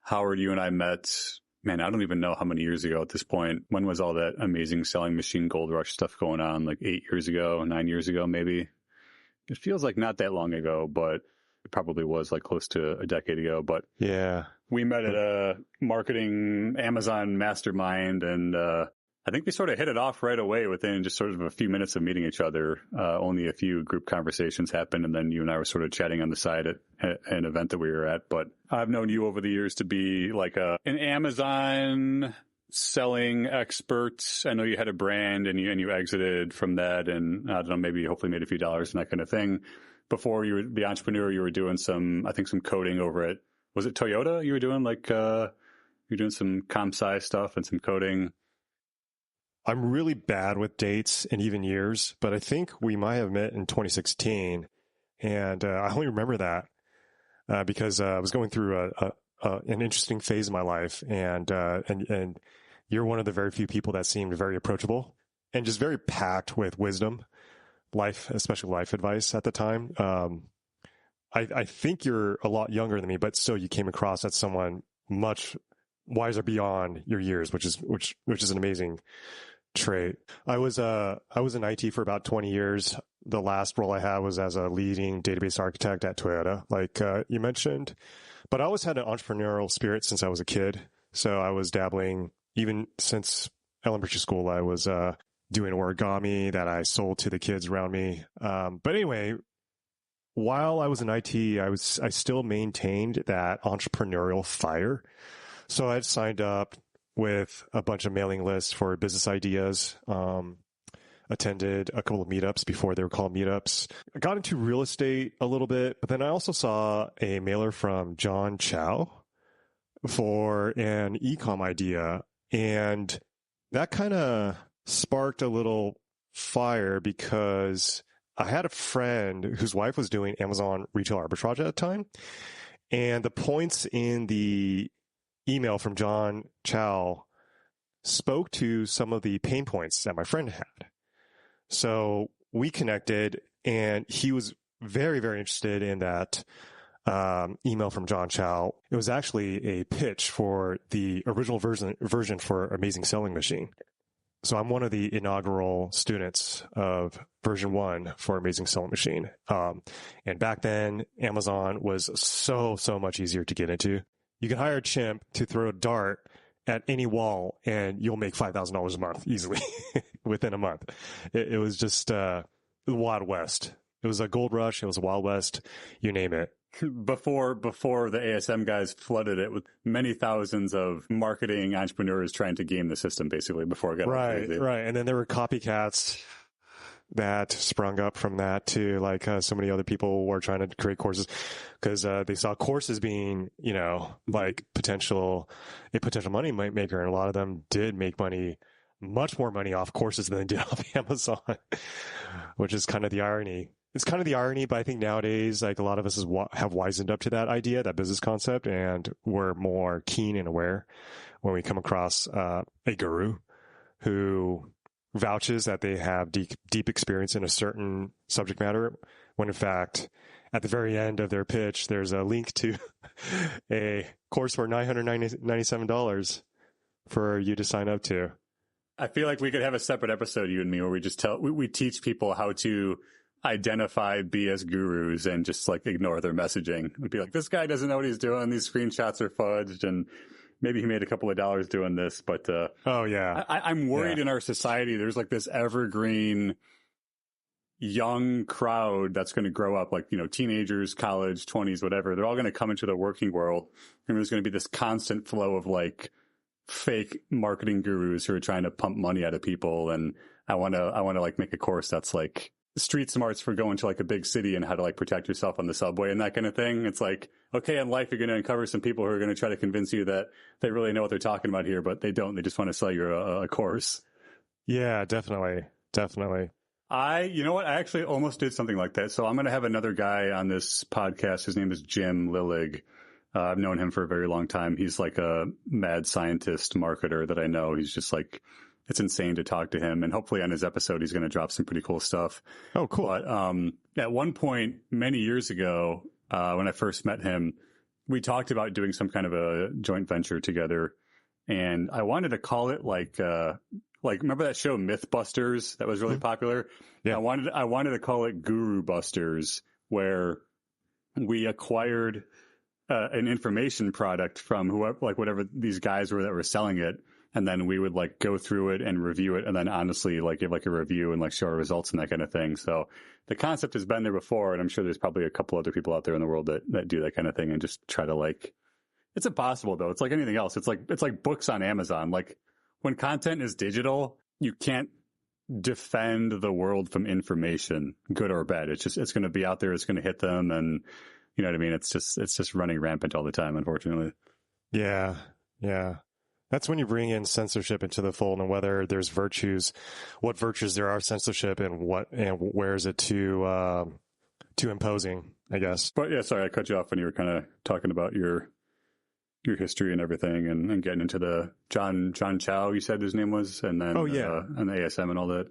Howard, you and I met, man, I don't even know how many years ago at this point. When was all that amazing selling machine gold rush stuff going on? Like 8 years ago, 9 years ago, maybe. It feels like not that long ago, but it probably was like close to a decade ago. But yeah, we met at a marketing Amazon mastermind, and I think we sort of hit it off right away within just sort of a few minutes of meeting each other. Only a few group conversations happened, and then you and I were sort of chatting on the side at an event that we were at. But I've known you over the years to be like an Amazon selling expert. I know you had a brand and you exited from that, and I don't know, maybe hopefully made a few dollars and that kind of thing. Before you were the entrepreneur, you were doing some coding over at, was it Toyota? You were doing you're doing some comp sci stuff and some coding. I'm really bad with dates and even years, but I think we might have met in 2016. And I only remember that because I was going through an interesting phase of my life. And you're one of the very few people that seemed very approachable and just very packed with wisdom, especially life advice at the time. I think you're a lot younger than me, but still you came across as someone much wiser beyond your years, which is an amazing trait. I was in IT for about 20 years. The last role I had was as a leading database architect at Toyota, like you mentioned. But I always had an entrepreneurial spirit since I was a kid. So I was dabbling, even since elementary school, I was doing origami that I sold to the kids around me. But anyway, while I was in IT, I still maintained that entrepreneurial fire. So I signed up with a bunch of mailing lists for business ideas, attended a couple of meetups before they were called meetups. I got into real estate a little bit, but then I also saw a mailer from John Chow for an e-com idea. And that kind of sparked a little fire because I had a friend whose wife was doing Amazon retail arbitrage at the time. And the points in the email from John Chow spoke to some of the pain points that my friend had. So we connected, and he was very, very interested in that email from John Chow. It was actually a pitch for the original version for Amazing Selling Machine. So I'm one of the inaugural students of version 1 for Amazing Selling Machine. And back then, Amazon was so much easier to get into. You can hire a chimp to throw a dart at any wall and you'll make $5,000 a month easily within a month. It was just the Wild West. It was a gold rush. It was a Wild West. You name it. Before the ASM guys flooded it with many thousands of marketing entrepreneurs trying to game the system, basically, before it got crazy. Right. And then there were copycats that sprung up from that too. Like so many other people were trying to create courses because they saw courses being, like a potential money maker. And a lot of them did make money, much more money off courses than they did off Amazon, which is kind of the irony. It's kind of the irony, but I think nowadays, like a lot of us have wisened up to that idea, that business concept, and we're more keen and aware when we come across a guru who vouches that they have deep experience in a certain subject matter, when in fact, at the very end of their pitch, there's a link to a course for $997 for you to sign up to. I feel like we could have a separate episode, you and me, where we just we teach people how to identify BS gurus and just like ignore their messaging. We'd be like, this guy doesn't know what he's doing. These screenshots are fudged, and maybe he made a couple of dollars doing this, but oh yeah, I'm worried in our society there's like this evergreen young crowd that's going to grow up, like, teenagers, college, 20s, whatever. They're all going to come into the working world, and there's going to be this constant flow of like fake marketing gurus who are trying to pump money out of people. And I want to like make a course that's like street smarts for going to like a big city and how to like protect yourself on the subway and that kind of thing. It's like, okay, in life, you're going to uncover some people who are going to try to convince you that they really know what they're talking about here, but they don't. They just want to sell you a course. Yeah, definitely. You know what? I actually almost did something like that. So I'm going to have another guy on this podcast. His name is Jim Lillig. I've known him for a very long time. He's like a mad scientist marketer that I know. He's just like, it's insane to talk to him. And hopefully on his episode, he's going to drop some pretty cool stuff. Oh, cool. But at one point, many years ago, when I first met him, we talked about doing some kind of a joint venture together, and I wanted to call it like remember that show Mythbusters that was really popular? Yeah. I wanted to call it Guru Busters, where we acquired an information product from whoever, like whatever these guys were that were selling it. And then we would like go through it and review it, and then honestly like give like a review and like show our results and that kind of thing. So the concept has been there before, and I'm sure there's probably a couple other people out there in the world that do that kind of thing and just try to like, it's impossible though. It's like anything else. It's like books on Amazon. Like when content is digital, you can't defend the world from information, good or bad. It's going to be out there. It's going to hit them. And you know what I mean? It's just running rampant all the time, unfortunately. Yeah. Yeah. That's when you bring in censorship into the fold, and whether there's virtues, what virtues there are censorship, and where is it too imposing, I guess. But yeah, sorry, I cut you off when you were kind of talking about your history and everything, and getting into the John Chow, you said his name was, and then and the ASM and all that.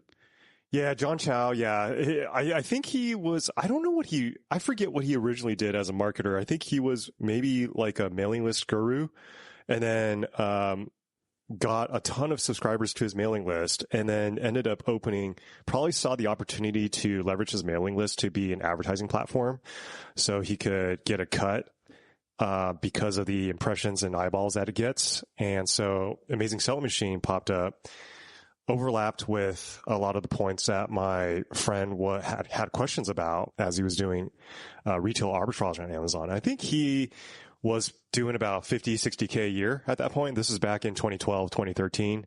Yeah, John Chow. Yeah, I think he was. I don't know I forget what he originally did as a marketer. I think he was maybe like a mailing list guru, and then got a ton of subscribers to his mailing list, and then ended up probably saw the opportunity to leverage his mailing list to be an advertising platform, so he could get a cut because of the impressions and eyeballs that it gets. And so Amazing Selling Machine popped up, overlapped with a lot of the points that my friend had questions about as he was doing retail arbitrage on Amazon. I think he was doing about 50, 60K a year at that point. This is back in 2012, 2013.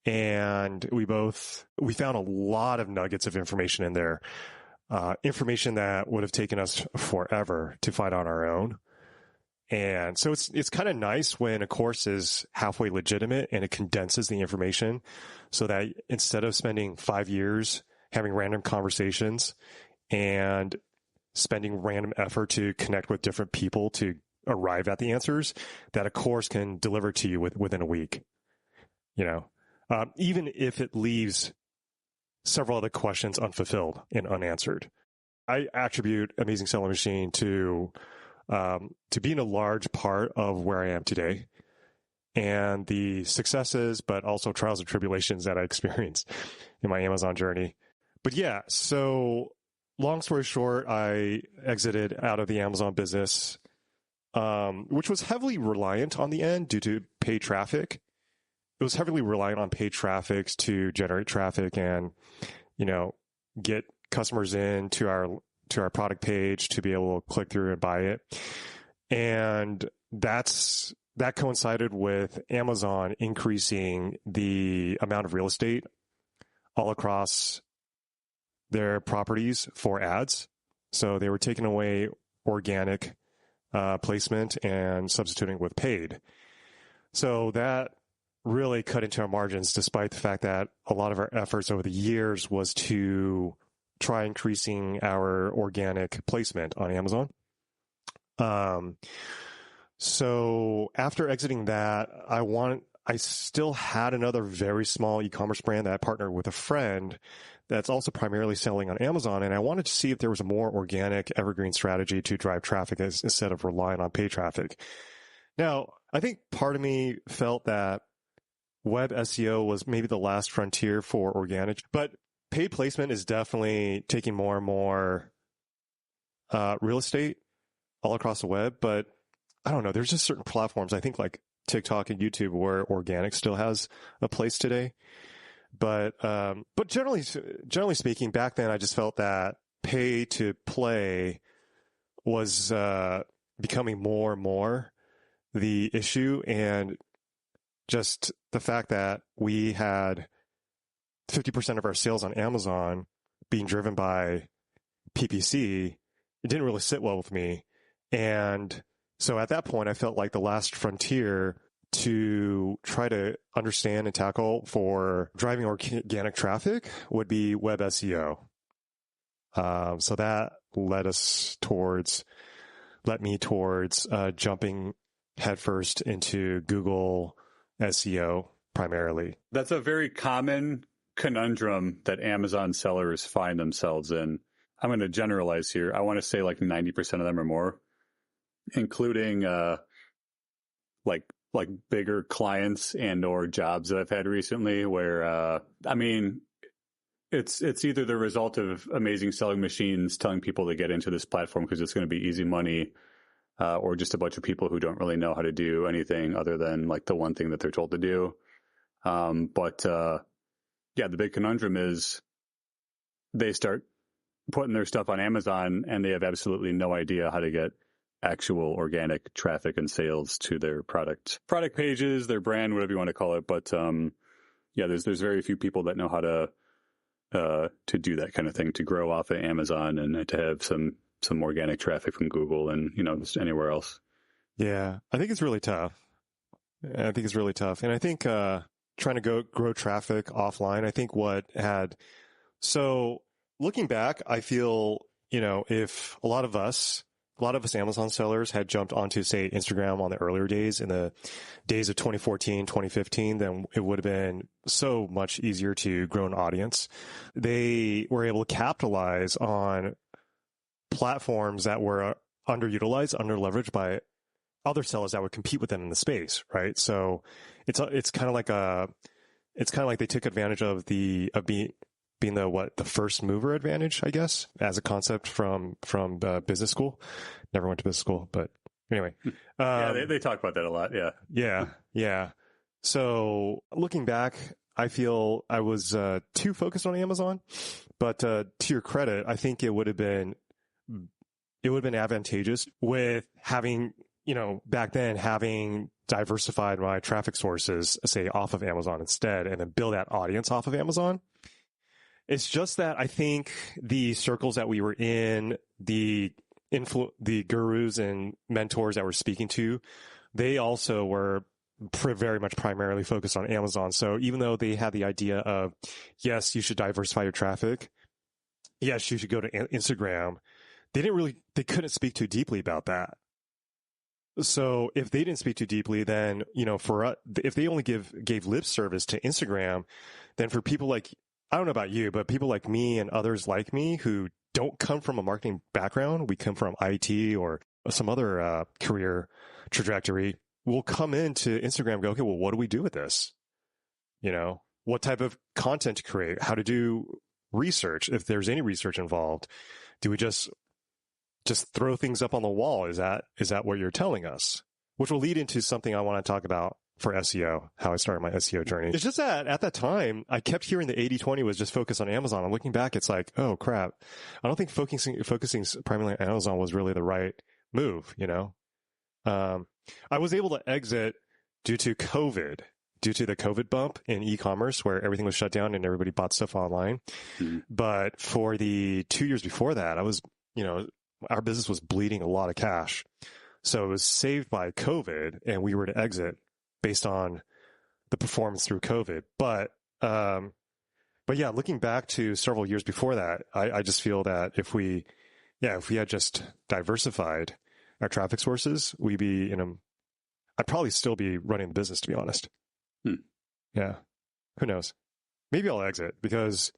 And we found a lot of nuggets of information in there, information that would have taken us forever to find on our own. And so it's kind of nice when a course is halfway legitimate and it condenses the information, so that instead of spending 5 years having random conversations and spending random effort to connect with different people to arrive at the answers, that a course can deliver to you within a week, even if it leaves several other questions unfulfilled and unanswered. I attribute Amazing Selling Machine to being a large part of where I am today, and the successes, but also trials and tribulations that I experienced in my Amazon journey. But yeah, so long story short, I exited out of the Amazon business, which was heavily reliant on the end due to paid traffic. It was heavily reliant on paid traffic to generate traffic and, get customers in to our product page to be able to click through and buy it. And that coincided with Amazon increasing the amount of real estate all across their properties for ads. So they were taking away organic placement and substituting with paid. So that really cut into our margins, despite the fact that a lot of our efforts over the years was to try increasing our organic placement on Amazon. So after exiting that, I still had another very small e-commerce brand that I partnered with a friend that's also primarily selling on Amazon. And I wanted to see if there was a more organic evergreen strategy to drive traffic instead of relying on paid traffic. Now, I think part of me felt that web SEO was maybe the last frontier for organic, but paid placement is definitely taking more and more real estate all across the web. But I don't know, there's just certain platforms, I think like TikTok and YouTube, where organic still has a place today. But generally speaking, back then I just felt that pay to play was becoming more and more the issue, and just the fact that we had 50% of our sales on Amazon being driven by PPC, it didn't really sit well with me. And so at that point, I felt like the last frontier to try to understand and tackle for driving organic traffic would be web SEO. So that led me towards jumping headfirst into Google SEO primarily. That's a very common conundrum that Amazon sellers find themselves in. I'm going to generalize here. I want to say like 90% of them or more. including like bigger clients and or jobs that I've had recently where I mean it's either the result of amazing selling machines telling people to get into this platform because it's going to be easy money, or just a bunch of people who don't really know how to do anything other than like the one thing that they're told to do. But yeah, the big conundrum is they start putting their stuff on Amazon and they have absolutely no idea how to get actual organic traffic and sales to their product pages, their brand, whatever you want to call it. But yeah, there's very few people that know how to do that kind of thing, to grow off of Amazon and to have some organic traffic from Google and, you know, just anywhere else. Yeah, I think it's really tough. And I think trying to grow traffic offline, I think so looking back, I feel, you know, if a lot of us Amazon sellers had jumped onto, say, Instagram on the earlier days, in the days of 2014, 2015, then it would have been so much easier to grow an audience. They were able to capitalize on platforms that were underutilized, underleveraged by other sellers that would compete with them in the space, right? So it's kind of like they took advantage of being the first mover advantage, I guess, as a concept from business school. Never went to business school, but anyway. Yeah, they talk about that a lot. Yeah. Yeah. So looking back, I feel I was too focused on Amazon, but to your credit, I think it would have been advantageous with having, you know, back then having diversified my traffic sources, say, off of Amazon instead, and then build that audience off of Amazon. It's just that I think the circles that we were in, the gurus and mentors that we're speaking to, they also were very much primarily focused on Amazon. So even though they had the idea of, yes, you should diversify your traffic, yes, you should go to Instagram, they couldn't speak too deeply about that. So if they didn't speak too deeply, then, you know, if they only gave lip service to Instagram, then for people like, I don't know about you, but people like me and others like me who don't come from a marketing background, we come from IT or some other career trajectory, will come into Instagram and go, okay, well, what do we do with this? You know, what type of content to create, how to do research, if there's any research involved. Do we just throw things up on the wall? Is that what you're telling us? Which will lead into something I want to talk about for SEO, how I started my SEO journey. It's just that at that time, I kept hearing the 80-20 was just focused on Amazon. I'm looking back, it's like, oh crap. I don't think focusing primarily on Amazon was really the right move, you know? I was able to exit due to the COVID bump in e-commerce where everything was shut down and everybody bought stuff online. Mm-hmm. But for the 2 years before that, our business was bleeding a lot of cash. So it was saved by COVID and we were to exit based on the performance through COVID. But yeah, looking back to several years before that, I just feel that if we had just diversified our traffic sources, I'd probably still be running the business, to be honest. Yeah. Who knows? Maybe I'll exit because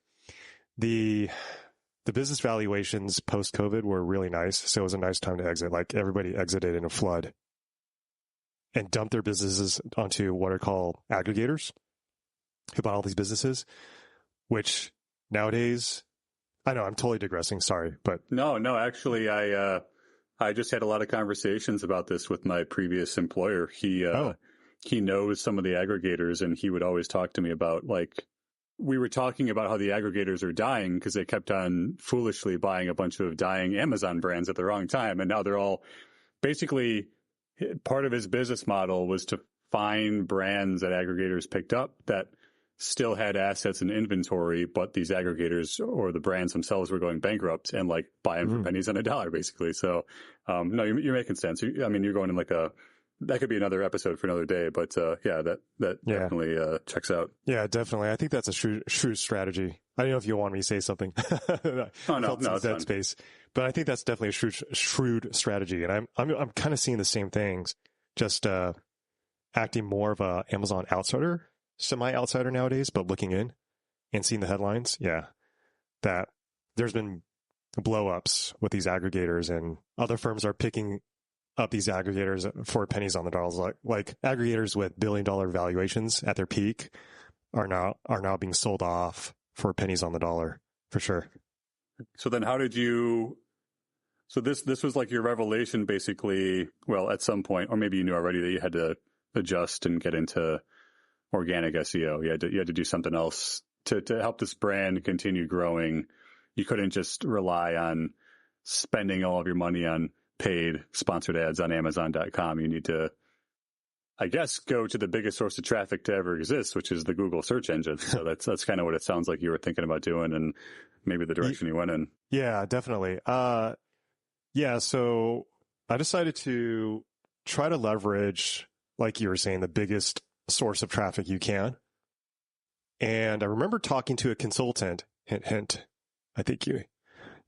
the business valuations post-COVID were really nice. So it was a nice time to exit. Like everybody exited in a flood and dumped their businesses onto what are called aggregators who bought all these businesses, which nowadays, I know I'm totally digressing. Sorry, but no, actually I just had a lot of conversations about this with my previous employer. He knows some of the aggregators and he would always talk to me about, like, we were talking about how the aggregators are dying because they kept on foolishly buying a bunch of dying Amazon brands at the wrong time. And now they're all basically, part of his business model was to find brands that aggregators picked up that still had assets and inventory, but these aggregators or the brands themselves were going bankrupt and like buy them for pennies on a dollar, basically. So, no, you're making sense. I mean, you're going in that could be another episode for another day, but yeah, that definitely checks out. Yeah, definitely. I think that's a shrewd strategy. I don't know if you want me to say something. No, it's that space, but I think that's definitely a shrewd strategy, and I'm kind of seeing the same things, just acting more of a Amazon outsider, semi-outsider nowadays, but looking in and seeing the headlines. Yeah, that there's been blow-ups with these aggregators, and other firms are picking up these aggregators for pennies on the dollar. Like aggregators with billion-dollar valuations at their peak are now being sold off for pennies on the dollar, for sure. So then how did you, so this was like your revelation basically, well, at some point, or maybe you knew already that you had to adjust and get into organic SEO. You had to do something else to help this brand continue growing. You couldn't just rely on spending all of your money on paid sponsored ads on Amazon.com. You need to, I guess, go to the biggest source of traffic to ever exist, which is the Google search engine. So that's kind of what it sounds like you were thinking about doing, and maybe the direction you went in. Yeah, definitely. Yeah, so I decided to try to leverage, like you were saying, the biggest source of traffic you can. And I remember talking to a consultant, hint, I think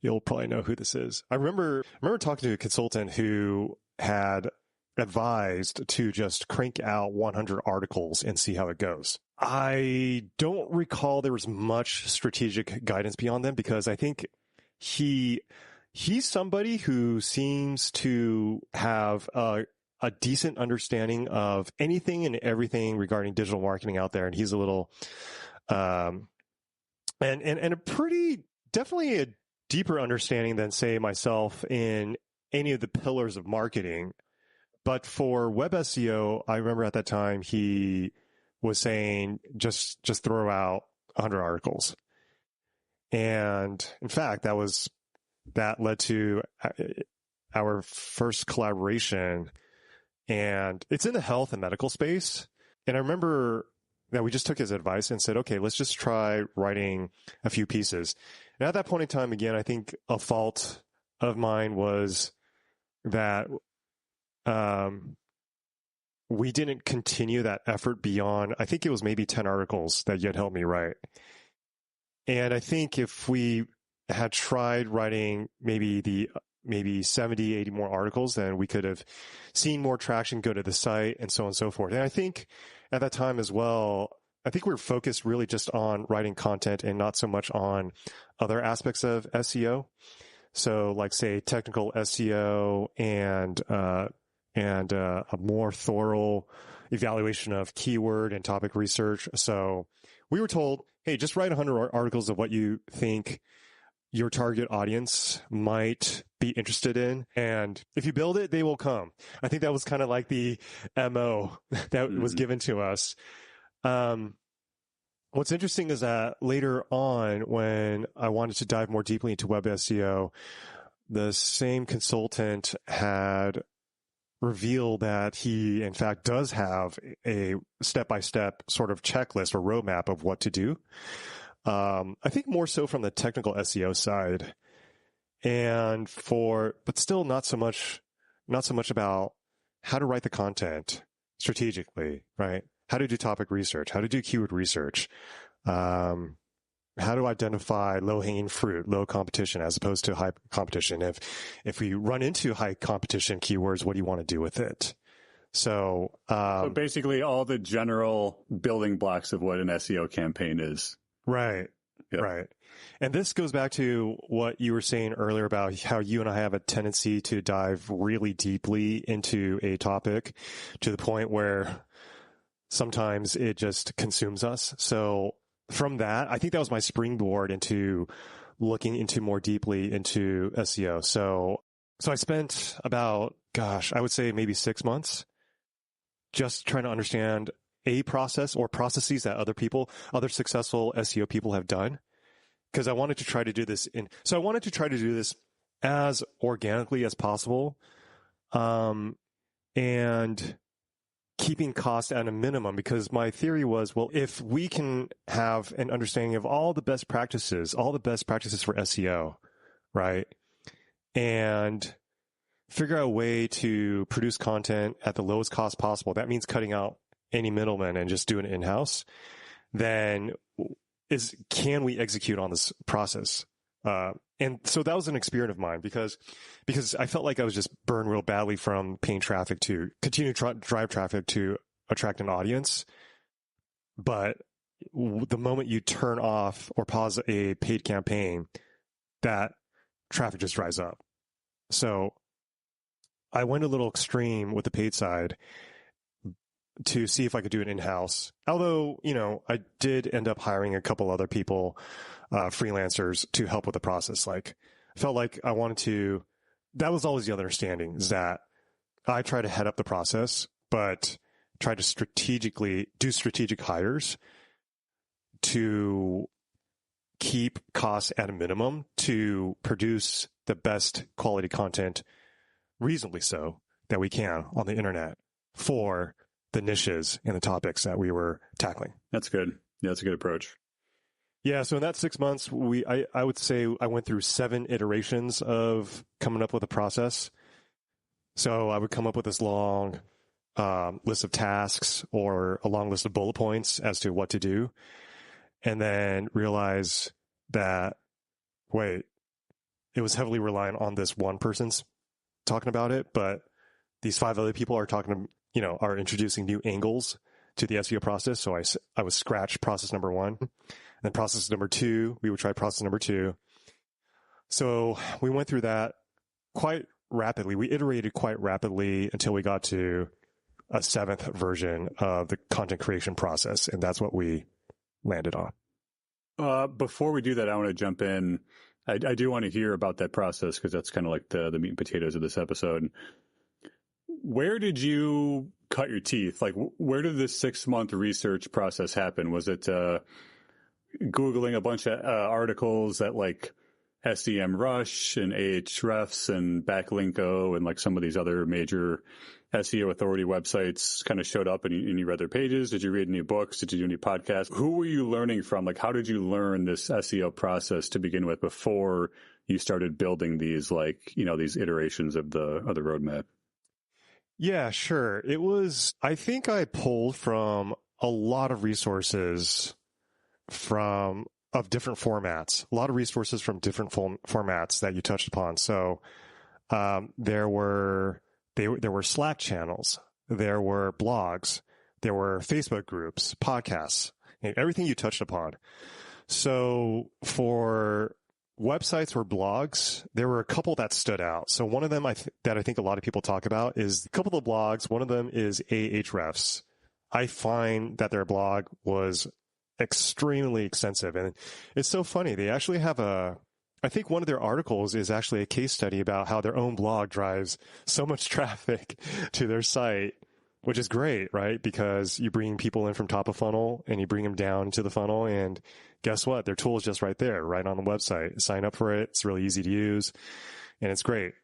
you'll probably know who this is. I remember talking to a consultant who had advised to just crank out 100 articles and see how it goes. I don't recall there was much strategic guidance beyond them, because I think he's somebody who seems to have a decent understanding of anything and everything regarding digital marketing out there. And he's a little, and a pretty, definitely a deeper understanding than, say, myself in any of the pillars of marketing. But for web SEO, I remember at that time he was saying just throw out 100 articles. And in fact, that led to our first collaboration, and it's in the health and medical space. And I remember that we just took his advice and said, okay, let's just try writing a few pieces. And at that point in time, again, I think a fault of mine was that we didn't continue that effort beyond, I think it was maybe 10 articles that you had helped me write. And I think if we had tried writing maybe 70, 80 more articles, then we could have seen more traction go to the site and so on and so forth. And I think at that time as well, I think we were focused really just on writing content and not so much on other aspects of SEO. So like, say, technical SEO and a more thorough evaluation of keyword and topic research. So we were told, hey, just write 100 articles of what you think your target audience might be interested in. And if you build it, they will come. I think that was kind of like the MO that was given to us. What's interesting is that later on, when I wanted to dive more deeply into web SEO, the same consultant had revealed that he, in fact, does have a step-by-step sort of checklist or roadmap of what to do. I think more so from the technical SEO side, but still not so much about how to write the content strategically, right? How to do topic research, how to do keyword research, how to identify low-hanging fruit, low competition as opposed to high competition. If we run into high competition keywords, what do you want to do with it? So basically all the general building blocks of what an SEO campaign is. Right. Yep. Right. And this goes back to what you were saying earlier about how you and I have a tendency to dive really deeply into a topic to the point where sometimes it just consumes us. So from that, I think that was my springboard into looking into more deeply into SEO. So I spent about, I would say maybe 6 months just trying to understand a process or processes that other successful SEO people have done. Because I wanted to try to do this as organically as possible, and keeping costs at a minimum. Because my theory was, well, if we can have an understanding of all the best practices for SEO, right, and figure out a way to produce content at the lowest cost possible, that means cutting out any middleman and just doing it in-house, then can we execute on this process? And so that was an experiment of mine because I felt like I was just burned real badly from paying traffic to continue to drive traffic to attract an audience. But the moment you turn off or pause a paid campaign, that traffic just dries up. So I went a little extreme with the paid side to see if I could do it in-house. Although, I did end up hiring a couple other people, freelancers, to help with the process. Like, I felt like I wanted to, that was always the understanding, is that I try to head up the process, but try to strategically do strategic hires to keep costs at a minimum to produce the best quality content, reasonably so, that we can on the internet for the niches and the topics that we were tackling. That's good. Yeah, that's a good approach. Yeah, so in that 6 months, I would say I went through 7 iterations of coming up with a process. So I would come up with this long list of tasks or a long list of bullet points as to what to do, and then realize that, wait, it was heavily reliant on this one person's talking about it, but these 5 other people are talking, are introducing new angles to the SEO process. So I would scratch process number 1, and then process number 2, we would try process number 2. So we went through that quite rapidly. We iterated quite rapidly until we got to a 7th version of the content creation process, and that's what we landed on. Before we do that, I want to jump in. I do want to hear about that process, because that's kind of like the meat and potatoes of this episode. Where did you cut your teeth? Like, where did this 6-month research process happen? Was it Googling a bunch of articles that like SEMrush and Ahrefs and Backlinko and like some of these other major SEO authority websites kind of showed up and you read their pages? Did you read any books? Did you do any podcasts? Who were you learning from? Like, how did you learn this SEO process to begin with before you started building these, like, these iterations of the roadmap? Yeah, sure. I think I pulled from a lot of resources of different formats, a lot of resources from different formats that you touched upon. So, there were Slack channels, there were blogs, there were Facebook groups, podcasts, everything you touched upon. So for websites or blogs, there were a couple that stood out. So one of them that I think a lot of people talk about is a couple of blogs. One of them is Ahrefs. I find that their blog was extremely extensive, and it's so funny. They actually have I think one of their articles is actually a case study about how their own blog drives so much traffic to their site, which is great, right? Because you bring people in from top of funnel and you bring them down to the funnel, and guess what? Their tool is just right there, right on the website. Sign up for it. It's really easy to use, and it's great.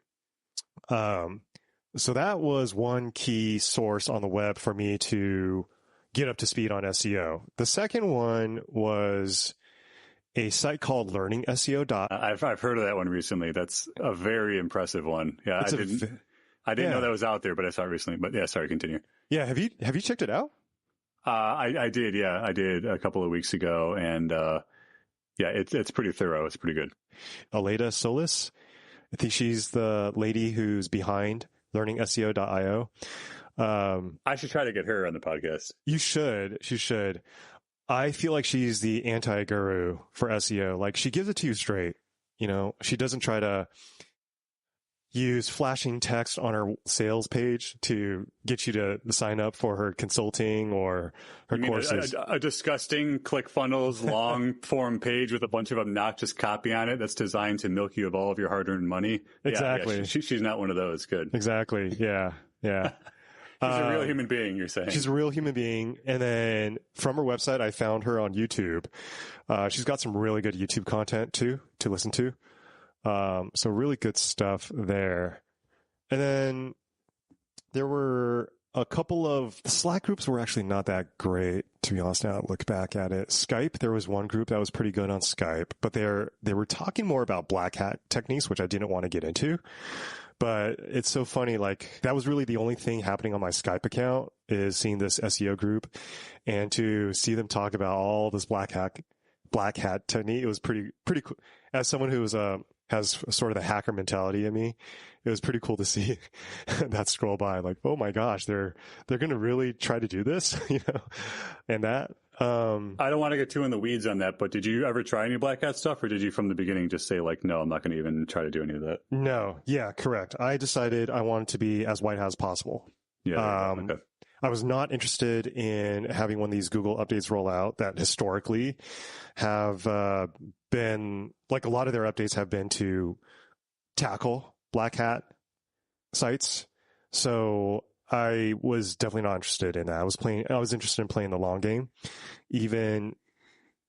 So that was one key source on the web for me to get up to speed on SEO. The second one was a site called learningseo. I've heard of that one recently. That's a very impressive one. Yeah, I didn't know that was out there, but I saw it recently. But yeah, sorry, continue. Yeah, have you checked it out? I did. Yeah, I did a couple of weeks ago, and yeah, it's pretty thorough. It's pretty good. Aleda Solis, I think she's the lady who's behind learningseo.io. I should try to get her on the podcast. You should. She should. I feel like she's the anti-guru for SEO. Like, she gives it to you straight. She doesn't try to use flashing text on her sales page to get you to sign up for her consulting or her courses. A disgusting ClickFunnels long form page with a bunch of obnoxious copy on it that's designed to milk you of all of your hard-earned money. Exactly. Yeah, she's not one of those. Good. Exactly. Yeah. She's a real human being, you're saying. She's a real human being. And then from her website, I found her on YouTube. She's got some really good YouTube content too, to listen to. So really good stuff there. And then there were a couple of Slack groups were actually not that great, to be honest. Now I look back at it. Skype, there was one group that was pretty good on Skype, but they were talking more about black hat techniques, which I didn't want to get into. But it's so funny, like, that was really the only thing happening on my Skype account, is seeing this SEO group, and to see them talk about all this black hat technique. It was pretty cool. As someone who has sort of the hacker mentality in me, it was pretty cool to see that scroll by, like, oh my gosh, they're going to really try to do this, and that. I don't want to get too in the weeds on that, but did you ever try any Black Hat stuff, or did you from the beginning just say like, no, I'm not going to even try to do any of that? No. Yeah, correct. I decided I wanted to be as white hat as possible. Yeah. Okay. I was not interested in having one of these Google updates roll out that historically have been, like a lot of their updates have been to tackle Black Hat sites. So I was definitely not interested in that. I was interested in playing the long game, even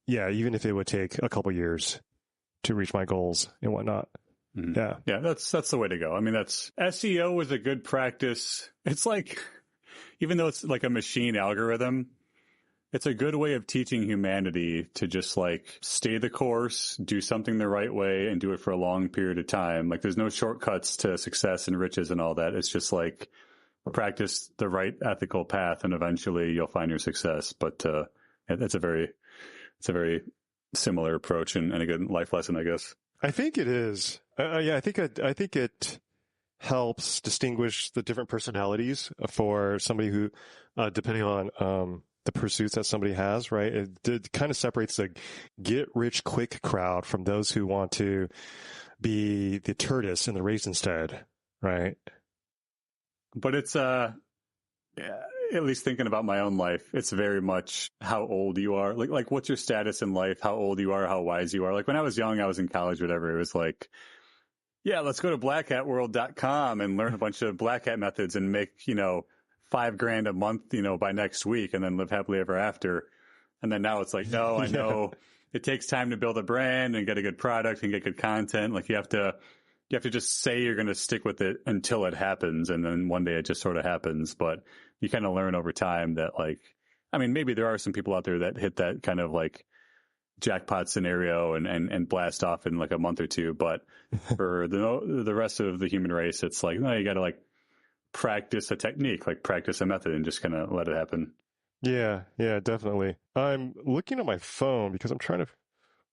if it would take a couple years to reach my goals and whatnot. Mm-hmm. Yeah, that's the way to go. I mean, that's SEO is a good practice. It's like, even though it's like a machine algorithm, it's a good way of teaching humanity to just like stay the course, do something the right way, and do it for a long period of time. Like there's no shortcuts to success and riches and all that. It's just like practice the right ethical path, and eventually you'll find your success. But it's a very similar approach and a good life lesson, I guess. I think it is. I think it helps distinguish the different personalities for somebody who, depending on the pursuits that somebody has, right? It kind of separates the get rich quick crowd from those who want to be the tortoise in the race instead, right? But it's at least thinking about my own life, it's very much how old you are. Like what's your status in life, how old you are, how wise you are. Like when I was young, I was in college, whatever. It was like, yeah, let's go to blackhatworld.com and learn a bunch of Black Hat methods and make, $5,000 a month, by next week, and then live happily ever after. And then now it's like, no, I know it takes time to build a brand and get a good product and get good content. Like you have to just say you're going to stick with it until it happens. And then one day it just sort of happens. But you kind of learn over time that like, I mean, maybe there are some people out there that hit that kind of like jackpot scenario and blast off in like a month or two. But for the rest of the human race, it's like, no, you got to like practice a technique, like practice a method and just kind of let it happen. Yeah, definitely. I'm looking at my phone because I'm trying to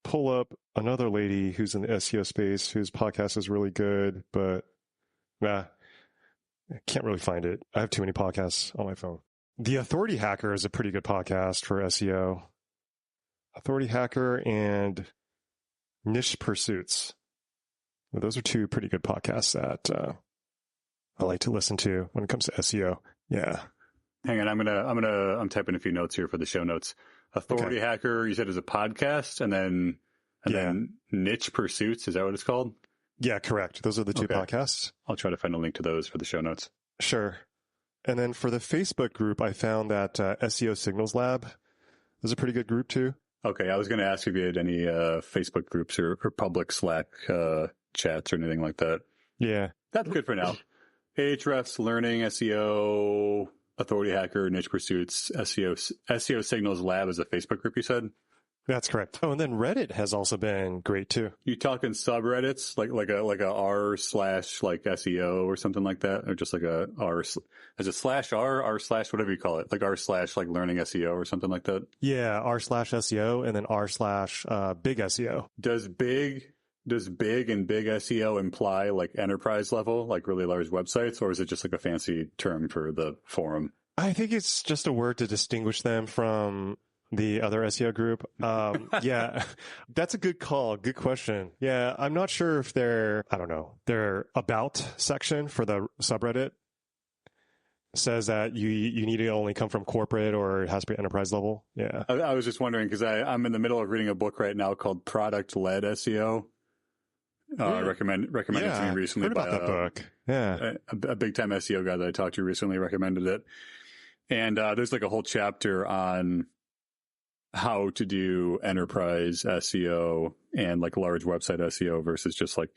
pull up another lady who's in the SEO space whose podcast is really good, but I can't really find it. I have too many podcasts on my phone. The Authority Hacker is a pretty good podcast for SEO. Authority Hacker and Niche Pursuits. Well, those are two pretty good podcasts that I like to listen to when it comes to SEO. Yeah. Hang on, I'm typing a few notes here for the show notes. Authority Hacker, you said, is a podcast, and then Niche Pursuits, is that what it's called? Yeah, correct. Those are the two podcasts. I'll try to find a link to those for the show notes. Sure. And then for the Facebook group, I found that SEO Signals Lab is a pretty good group too. Okay, I was going to ask if you had any Facebook groups or public Slack chats or anything like that. Yeah. That's good for now. Ahrefs, Learning, SEO, Authority Hacker, Niche Pursuits, SEO Signals Lab is a Facebook group, you said? That's correct. Oh, and then Reddit has also been great too. You talking subreddits like a r/ like SEO or something like that, or just like a r? Is it /r, r/ whatever you call it, like r/ like Learning SEO or something like that? Yeah, r/SEO and then r/ big SEO. Does big and big SEO imply like enterprise level, like really large websites, or is it just like a fancy term for the forum? I think it's just a word to distinguish them from the other SEO group. Yeah, that's a good call. Good question. Yeah, I'm not sure if their about section for the subreddit says that you need to only come from corporate or it has to be enterprise level. Yeah. I was just wondering because I'm in the middle of reading a book right now called Product Led SEO. Recommended to me recently. Heard about that book. Yeah. A big time SEO guy that I talked to recently recommended it. And there's like a whole chapter on how to do enterprise SEO and like large website SEO versus just like,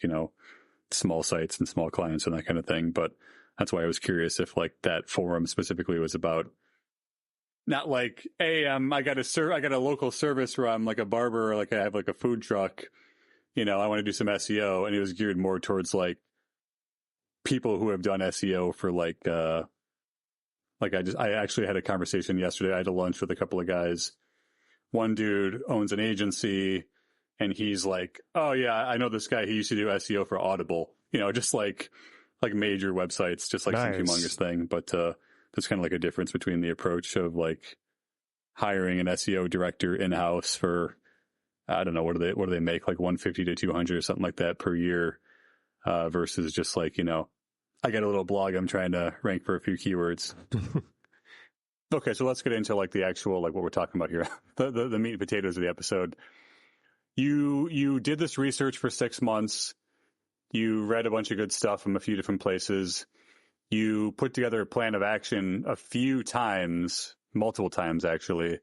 small sites and small clients and that kind of thing. But that's why I was curious if like that forum specifically was about not like, hey, I got a local service where I'm like a barber, or like I have like a food truck, I want to do some SEO. And it was geared more towards like people who have done SEO for like I actually had a conversation yesterday. I had a lunch with a couple of guys. One dude owns an agency and he's like, oh yeah, I know this guy. He used to do SEO for Audible, just like major websites, just like some humongous thing. But there's kind of like a difference between the approach of like hiring an SEO director in-house for, I don't know, what do they make, like 150 to 200 or something like that per year, versus just like, I got a little blog, I'm trying to rank for a few keywords. Okay, so let's get into like the actual, like what we're talking about here, the meat and potatoes of the episode. You did this research for 6 months. You read a bunch of good stuff from a few different places. You put together a plan of action a few times, multiple times actually,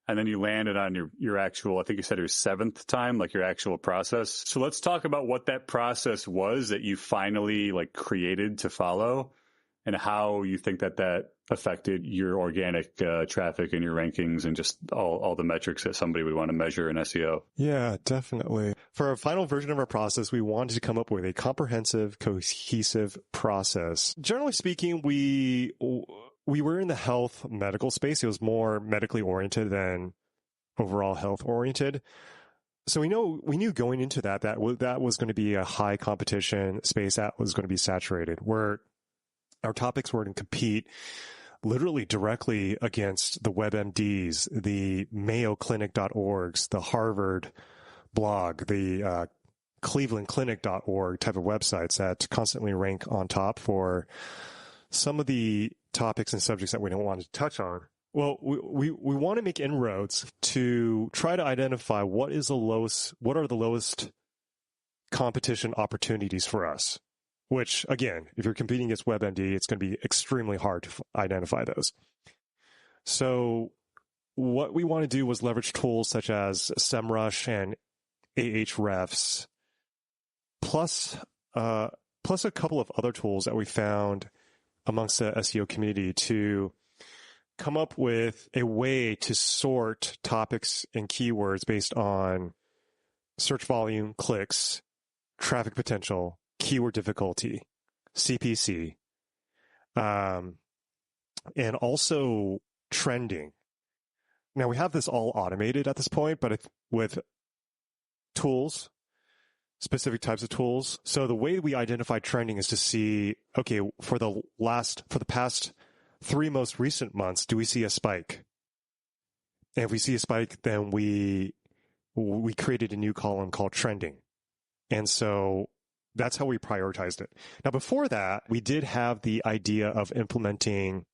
and then you landed on your actual, I think you said your 7th time, like your actual process. So let's talk about what that process was that you finally like created to follow, and how you think that affected your organic traffic and your rankings and just all the metrics that somebody would want to measure in SEO. Yeah, definitely. For our final version of our process, we wanted to come up with a comprehensive, cohesive process. Generally speaking, we were in the health medical space. It was more medically oriented than overall health oriented. So we knew going into that was going to be a high competition space that was going to be saturated, where our topics were to compete literally directly against the WebMDs, the MayoClinic.orgs, the Harvard blog, the ClevelandClinic.org type of websites that constantly rank on top for some of the topics and subjects that we don't want to touch on. Well, we want to make inroads to try to identify what are the lowest competition opportunities for us. Which, again, if you're competing against WebMD, it's going to be extremely hard to identify those. So what we want to do was leverage tools such as SEMrush and Ahrefs, plus a couple of other tools that we found amongst the SEO community to come up with a way to sort topics and keywords based on search volume, clicks, traffic potential, keyword difficulty, CPC, and also trending. Now, we have this all automated at this point, but with tools, specific types of tools. So the way we identify trending is to see, okay, for the past 3 most recent months, do we see a spike? And if we see a spike, then we created a new column called trending. And so that's how we prioritized it. Now, before that, we did have the idea of implementing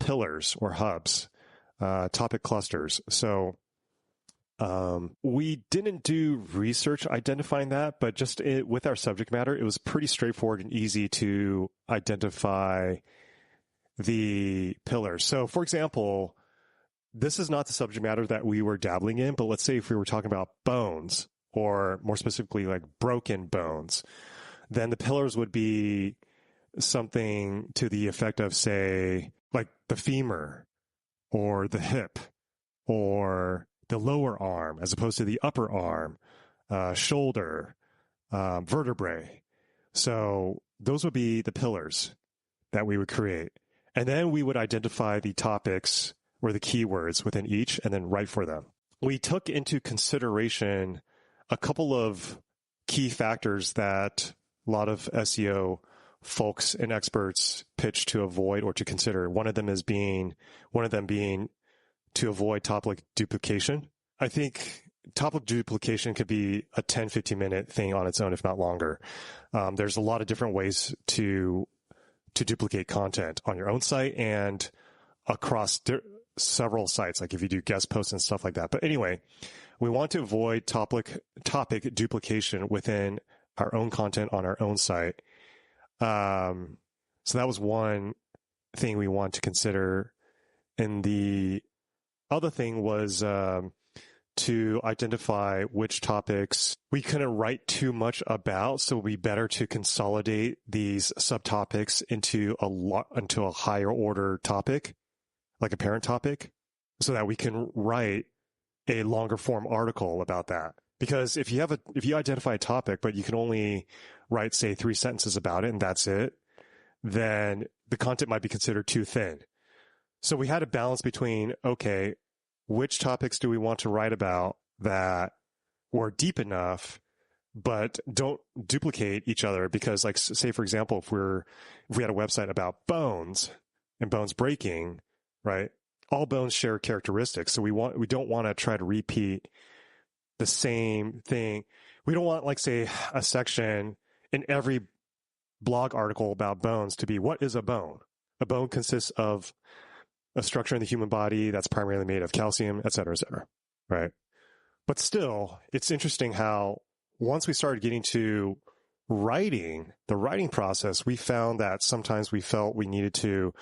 pillars or hubs, topic clusters. So we didn't do research identifying that, but just with our subject matter, it was pretty straightforward and easy to identify the pillars. So, for example, this is not the subject matter that we were dabbling in, but let's say if we were talking about bones, or more specifically like broken bones, then the pillars would be something to the effect of, say, like the femur or the hip or the lower arm as opposed to the upper arm, shoulder, vertebrae. So those would be the pillars that we would create. And then we would identify the topics or the keywords within each and then write for them. We took into consideration a couple of key factors that a lot of SEO folks and experts pitch to avoid or to consider. One of them being to avoid topic duplication. I think topic duplication could be a 10, 15-minute thing on its own, if not longer. There's a lot of different ways to duplicate content on your own site and across several sites, like if you do guest posts and stuff like that. But anyway, we want to avoid topic duplication within our own content on our own site. So that was one thing we want to consider. And the other thing was to identify which topics we couldn't write too much about, so it would be better to consolidate these subtopics into a higher order topic, like a parent topic, so that we can write a longer form article about that. Because if you identify a topic, but you can only write, say, 3 sentences about it and that's it, then the content might be considered too thin. So we had a balance between, okay, which topics do we want to write about that were deep enough, but don't duplicate each other? Because, like, say, for example, if we had a website about bones and bones breaking, right? all bones share characteristics. So we don't want to try to repeat the same thing. We don't want, like, say, a section in every blog article about bones to be, what is a bone? A bone consists of a structure in the human body that's primarily made of calcium, et cetera, right? But still, it's interesting how once we started getting to the writing process, we found that sometimes we felt we needed to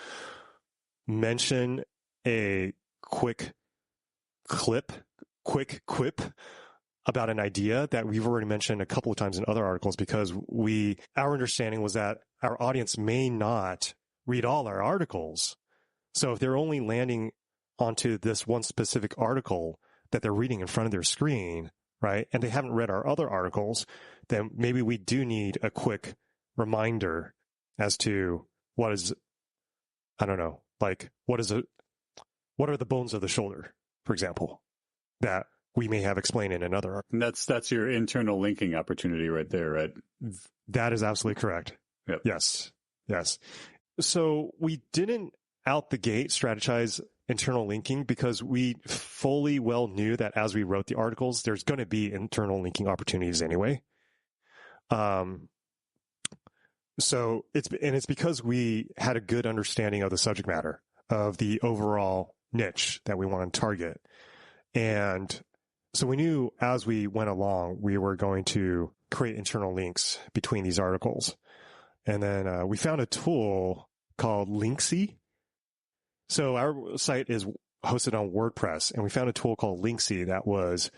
mention a quick quip about an idea that we've already mentioned a couple of times in other articles, because our understanding was that our audience may not read all our articles. So if they're only landing onto this one specific article that they're reading in front of their screen, right, and they haven't read our other articles, then maybe we do need a quick reminder as to what is, I don't know, like what are the bones of the shoulder, for example, that we may have explained in another article. And that's your internal linking opportunity right there, right? That is absolutely correct. Yep. Yes. So we didn't out the gate strategize internal linking because we fully well knew that as we wrote the articles, there's going to be internal linking opportunities anyway. So it's because we had a good understanding of the subject matter, of the overall niche that we want to target. And so we knew as we went along, we were going to create internal links between these articles. And then we found a tool called Linksy. So our site is hosted on WordPress, and we found a tool called Linksy that was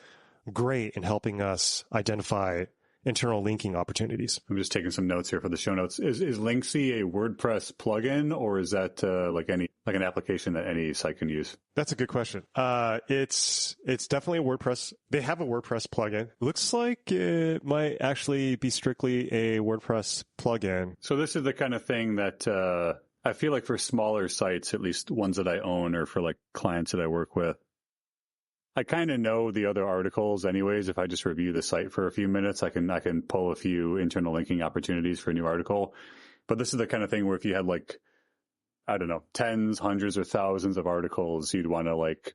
great in helping us identify internal linking opportunities. I'm just taking some notes here for the show notes. Is Linksy a WordPress plugin, or is that like an application that any site can use? That's a good question. It's definitely a WordPress. They have a WordPress plugin. Looks like it might actually be strictly a WordPress plugin. So this is the kind of thing that I feel like for smaller sites, at least ones that I own or for like clients that I work with, I kind of know the other articles anyways. If I just review the site for a few minutes, I can pull a few internal linking opportunities for a new article. But this is the kind of thing where if you had like, I don't know, tens, hundreds, or thousands of articles, you'd want to like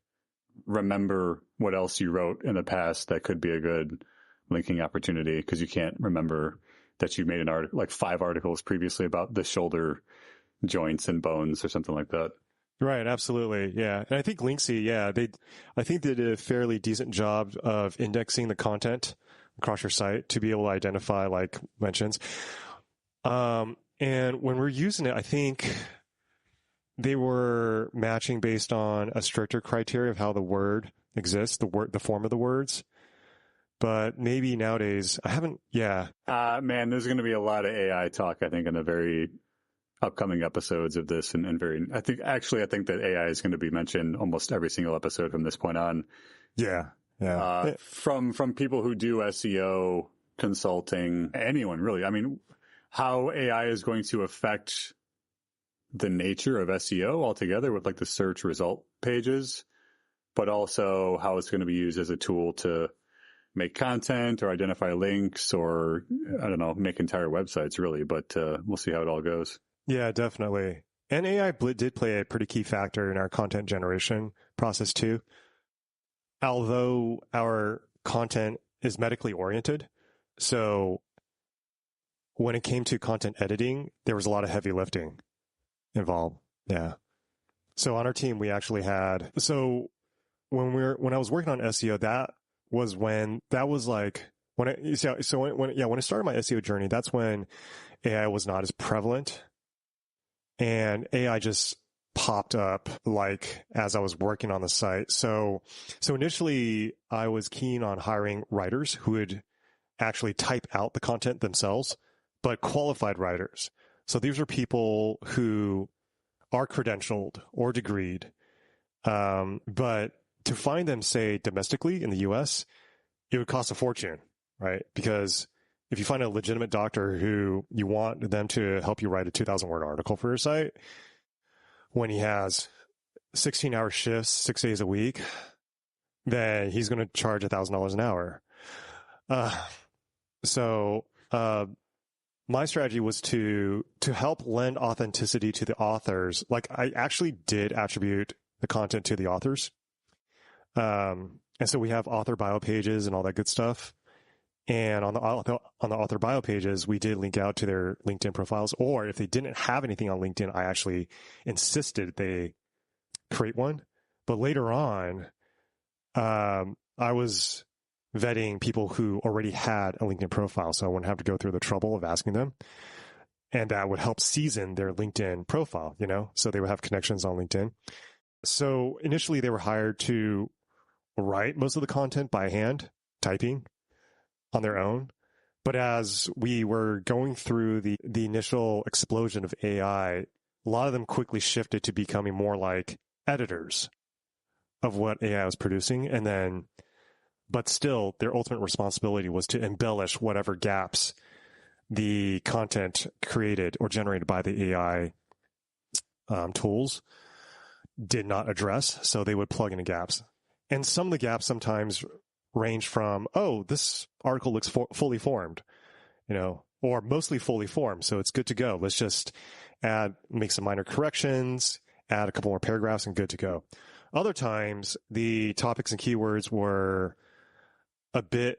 remember what else you wrote in the past that could be a good linking opportunity, because you can't remember that you made an article, like 5 articles previously about the shoulder joints and bones or something like that. Right, absolutely. Yeah. And I think Linksy, I think they did a fairly decent job of indexing the content across your site to be able to identify like mentions. And when we're using it, I think they were matching based on a stricter criteria of how the word exists, the form of the words. But maybe nowadays, man, there's going to be a lot of AI talk, I think, in the very upcoming episodes of this, and I think that AI is going to be mentioned almost every single episode from this point on. Yeah. From people who do SEO consulting, anyone really. I mean, how AI is going to affect the nature of SEO altogether with like the search result pages, but also how it's going to be used as a tool to make content or identify links or, I don't know, make entire websites really, but we'll see how it all goes. Yeah, definitely. And AI did play a pretty key factor in our content generation process too. Although our content is medically oriented, so when it came to content editing, there was a lot of heavy lifting involved. Yeah. So on our team, we actually had, when I was working on SEO, when I started my SEO journey, that's when AI was not as prevalent. And AI just popped up like as I was working on the site. So initially I was keen on hiring writers who would actually type out the content themselves, but qualified writers. So these are people who are credentialed or degreed. But to find them, say, domestically in the US, it would cost a fortune, right? Because if you find a legitimate doctor who you want them to help you write a 2,000-word article for your site, when he has 16-hour shifts, 6 days a week, then he's going to charge $1,000 an hour. So my strategy was to help lend authenticity to the authors. Like I actually did attribute the content to the authors. And so we have author bio pages and all that good stuff. And on the author bio pages, we did link out to their LinkedIn profiles. Or if they didn't have anything on LinkedIn, I actually insisted they create one. But later on, I was vetting people who already had a LinkedIn profile, so I wouldn't have to go through the trouble of asking them. And that would help season their LinkedIn profile, so they would have connections on LinkedIn. So initially they were hired to write most of the content by hand, typing on their own. But as we were going through the initial explosion of AI, a lot of them quickly shifted to becoming more like editors of what AI was producing. But still, their ultimate responsibility was to embellish whatever gaps the content created or generated by the AI tools did not address. So they would plug in the gaps. And some of the gaps sometimes range from, this article looks fully formed, or mostly fully formed. So it's good to go. Let's just make some minor corrections, add a couple more paragraphs and good to go. Other times the topics and keywords were the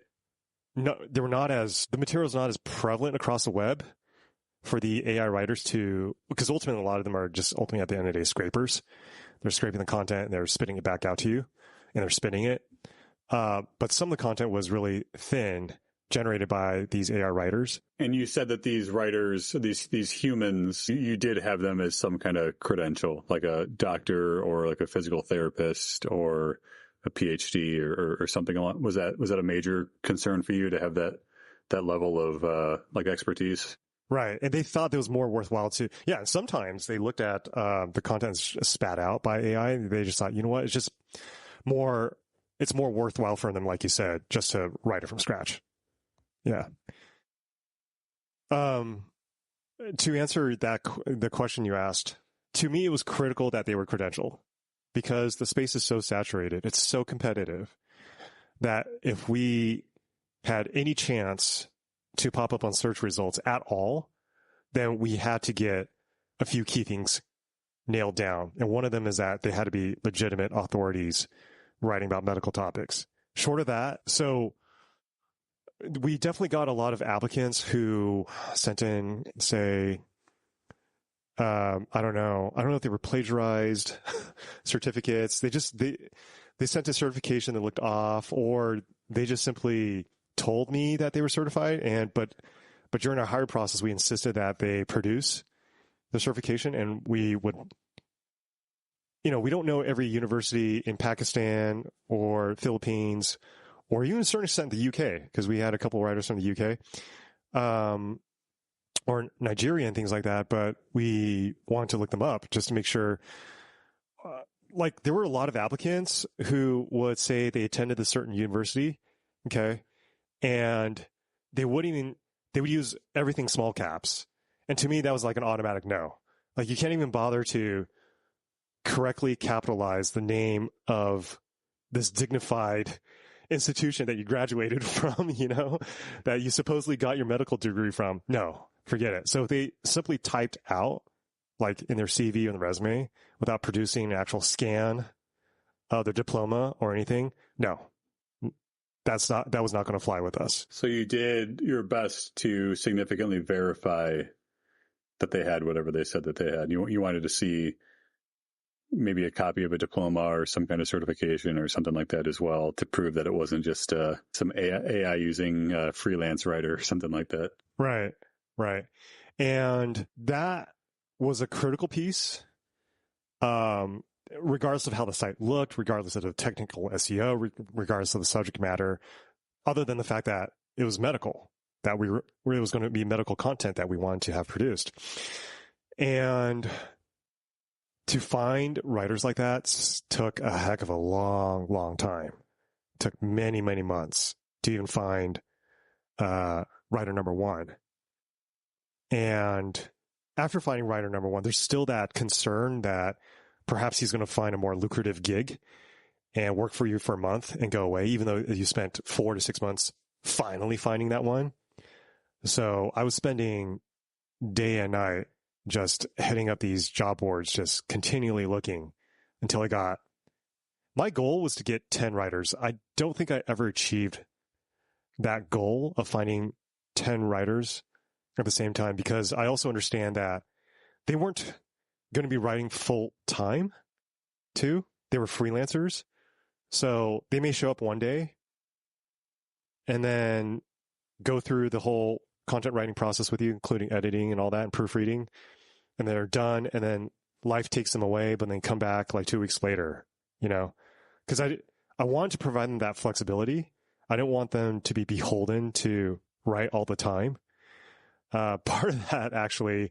material's not as prevalent across the web for the AI writers because ultimately a lot of them are just ultimately at the end of the day scrapers. They're scraping the content and they're spitting it back out to you and they're spinning it. But some of the content was really thin, generated by these AI writers. And you said that these writers, these humans, you did have them as some kind of credential, like a doctor or like a physical therapist or a PhD or something along. Was that a major concern for you to have that level of like expertise? Right. And they thought it was more worthwhile and sometimes they looked at the content spat out by AI and they just thought, you know what, it's more worthwhile for them, like you said, just to write it from scratch. Yeah. To answer the question you asked, to me, it was critical that they were credentialed because the space is so saturated. It's so competitive that if we had any chance to pop up on search results at all, then we had to get a few key things nailed down. And one of them is that they had to be legitimate authorities writing about medical topics. Short of that, so we definitely got a lot of applicants who sent in, say, I don't know if they were plagiarized certificates. They sent a certification that looked off, or they just simply told me that they were certified. But during our hire process, we insisted that they produce the certification, and we would. We don't know every university in Pakistan or Philippines or even to a certain extent the UK, because we had a couple of writers from the UK or Nigeria and things like that, but we wanted to look them up just to make sure. There were a lot of applicants who would say they attended a certain university, okay, and they would use everything small caps. And to me, that was like an automatic no. Like, you can't even bother to correctly capitalize the name of this dignified institution that you graduated from, that you supposedly got your medical degree from. No, forget it. So they simply typed out, like in their CV and the resume, without producing an actual scan of their diploma or anything. No, that was not going to fly with us. So you did your best to significantly verify that they had whatever they said that they had. You wanted to see maybe a copy of a diploma or some kind of certification or something like that as well, to prove that it wasn't just some AI using freelance writer or something like that. Right. And that was a critical piece, regardless of how the site looked, regardless of the technical SEO, regardless of the subject matter, other than the fact that it was medical, that it was going to be medical content that we wanted to have produced. And to find writers like that took a heck of a long, long time. It took many, many months to even find writer number one. And after finding writer number one, there's still that concern that perhaps he's going to find a more lucrative gig and work for you for a month and go away, even though you spent 4 to 6 months finally finding that one. So I was spending day and night just heading up these job boards, just continually looking until my goal was to get 10 writers. I don't think I ever achieved that goal of finding 10 writers at the same time, because I also understand that they weren't going to be writing full time too. They were freelancers. So they may show up one day and then go through the whole content writing process with you, including editing and all that and proofreading. And they're done. And then life takes them away, but then come back like 2 weeks later, because I want to provide them that flexibility. I don't want them to be beholden to write all the time. Part of that, actually,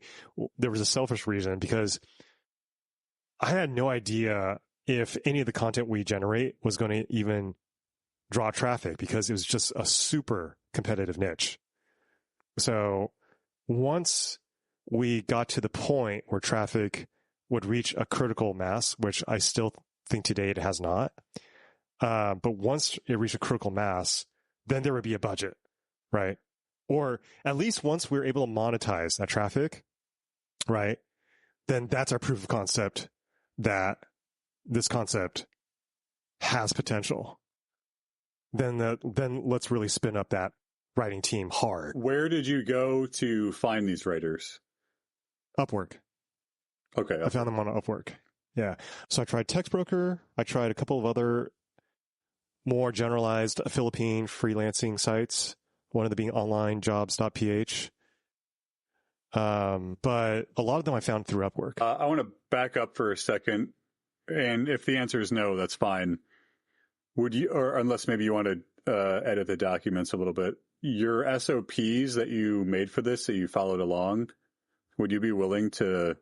there was a selfish reason, because I had no idea if any of the content we generate was going to even draw traffic, because it was just a super competitive niche. So once we got to the point where traffic would reach a critical mass, which I still think today it has not, but once it reached a critical mass, then there would be a budget, right? Or at least once we're able to monetize that traffic, right, then that's our proof of concept that this concept has potential. Then let's really spin up that writing team hard. Where did you go to find these writers? Upwork. Okay. I found them on Upwork. Yeah. So I tried TextBroker. I tried a couple of other more generalized Philippine freelancing sites, one of them being onlinejobs.ph. But a lot of them I found through Upwork. I want to back up for a second. And if the answer is no, that's fine. Would you, or unless maybe you want to edit the documents a little bit, your SOPs that you made for this, that you followed along, would you be willing to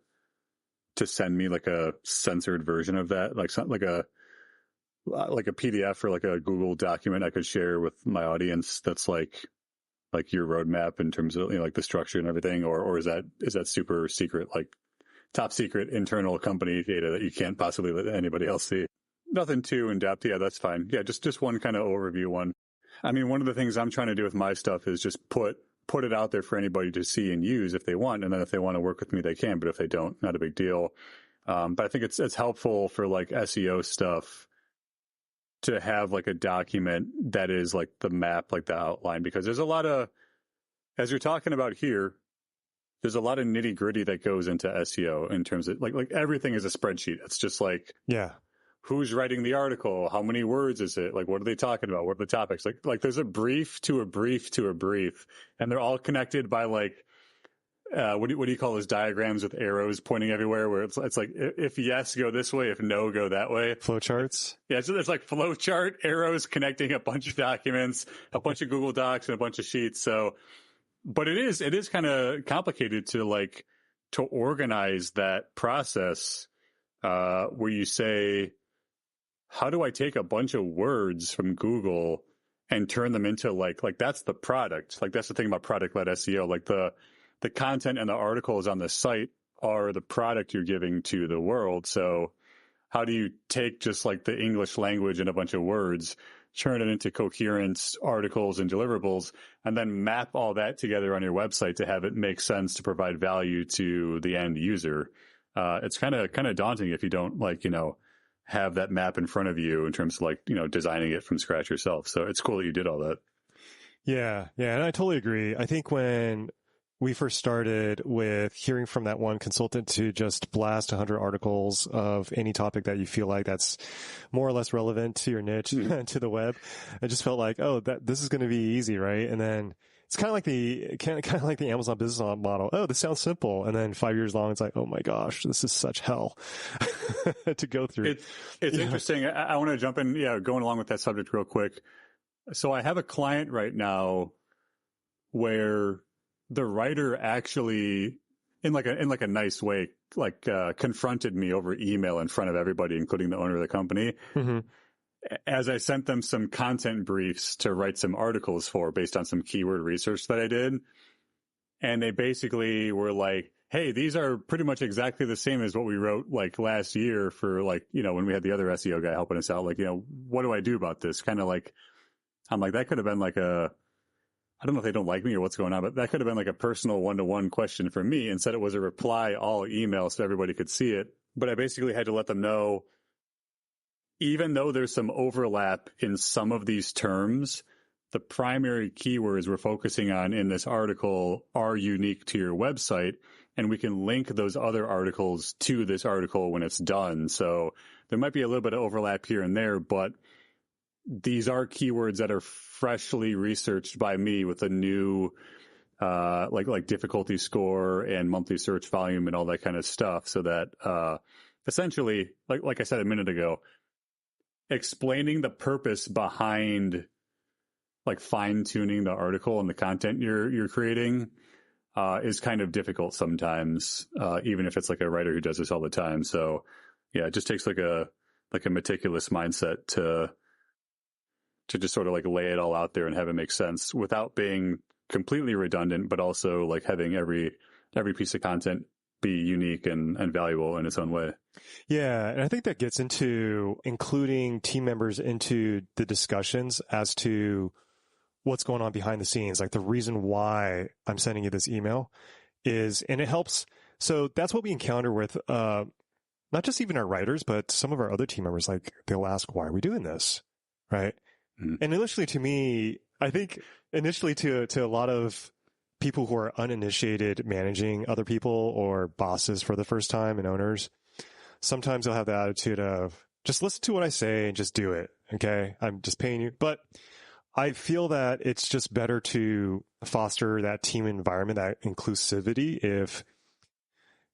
send me like a censored version of that, like something like a PDF or like a Google document I could share with my audience that's like your roadmap in terms of like the structure and everything, or is that super secret, like top secret internal company data that you can't possibly let anybody else see? Nothing too in depth. Yeah, that's fine. Yeah, just one kind of overview one. I mean, one of the things I'm trying to do with my stuff is just put it out there for anybody to see and use if they want, and then if they want to work with me, they can. But if they don't, not a big deal. But I think it's helpful for like SEO stuff to have like a document that is like the map, like the outline, because there's a lot of, as you're talking about here, there's a lot of nitty gritty that goes into SEO in terms of like everything is a spreadsheet. It's just like, yeah, who's writing the article? How many words is it? Like, what are they talking about? What are the topics? Like there's a brief to a brief to a brief, and they're all connected by like, what do you call those diagrams with arrows pointing everywhere, where it's like, if yes, go this way. If no, go that way. Flowcharts. Yeah. So there's like flowchart arrows connecting a bunch of documents, a bunch of Google Docs and a bunch of sheets. So, but it is kind of complicated to organize that process, where you say, how do I take a bunch of words from Google and turn them into like that's the product. Like that's the thing about product-led SEO. Like the content and the articles on the site are the product you're giving to the world. So how do you take just like the English language and a bunch of words, turn it into coherent articles and deliverables, and then map all that together on your website to have it make sense to provide value to the end user? It's kind of daunting if you don't have that map in front of you in terms of designing it from scratch yourself. So it's cool that you did all that. Yeah. And I totally agree. I think when we first started with hearing from that one consultant to just blast 100 articles of any topic that you feel like that's more or less relevant to your niche, to the web, I just felt like, this is going to be easy, right? And then it's kind of like the Amazon business model. Oh, this sounds simple. And then 5 years long, it's like, oh my gosh, this is such hell to go through. It's interesting. I want to jump in. Yeah. Going along with that subject real quick. So I have a client right now where the writer actually, in a nice way, confronted me over email in front of everybody, including the owner of the company, as I sent them some content briefs to write some articles for based on some keyword research that I did. And they basically were like, hey, these are pretty much exactly the same as what we wrote last year for when we had the other SEO guy helping us out. What do I do about this? Kind of I'm like, that could have been I don't know if they don't like me or what's going on, but that could have been a personal one-to-one question for me. Instead, it was a reply all email so everybody could see it. But I basically had to let them know even though there's some overlap in some of these terms, the primary keywords we're focusing on in this article are unique to your website, and we can link those other articles to this article when it's done. So there might be a little bit of overlap here and there, but these are keywords that are freshly researched by me with a new like difficulty score and monthly search volume and all that kind of stuff, so that essentially, like I said a minute ago, explaining the purpose behind like fine-tuning the article and the content you're creating is kind of difficult sometimes, even if it's like a writer who does this all the time. So yeah, it just takes like a meticulous mindset to just sort of like lay it all out there and have it make sense without being completely redundant, but also like having every piece of content be unique and valuable in its own way. Yeah. And I think that gets into including team members into the discussions as to what's going on behind the scenes. Like the reason why I'm sending you this email is, and it helps. So that's what we encounter with, not just even our writers, but some of our other team members. Like they'll ask, why are we doing this? Right. Mm-hmm. And initially to me, I think initially to a lot of people who are uninitiated managing other people or bosses for the first time and owners, sometimes they'll have the attitude of just listen to what I say and just do it. Okay. I'm just paying you. But I feel that it's just better to foster that team environment, that inclusivity, if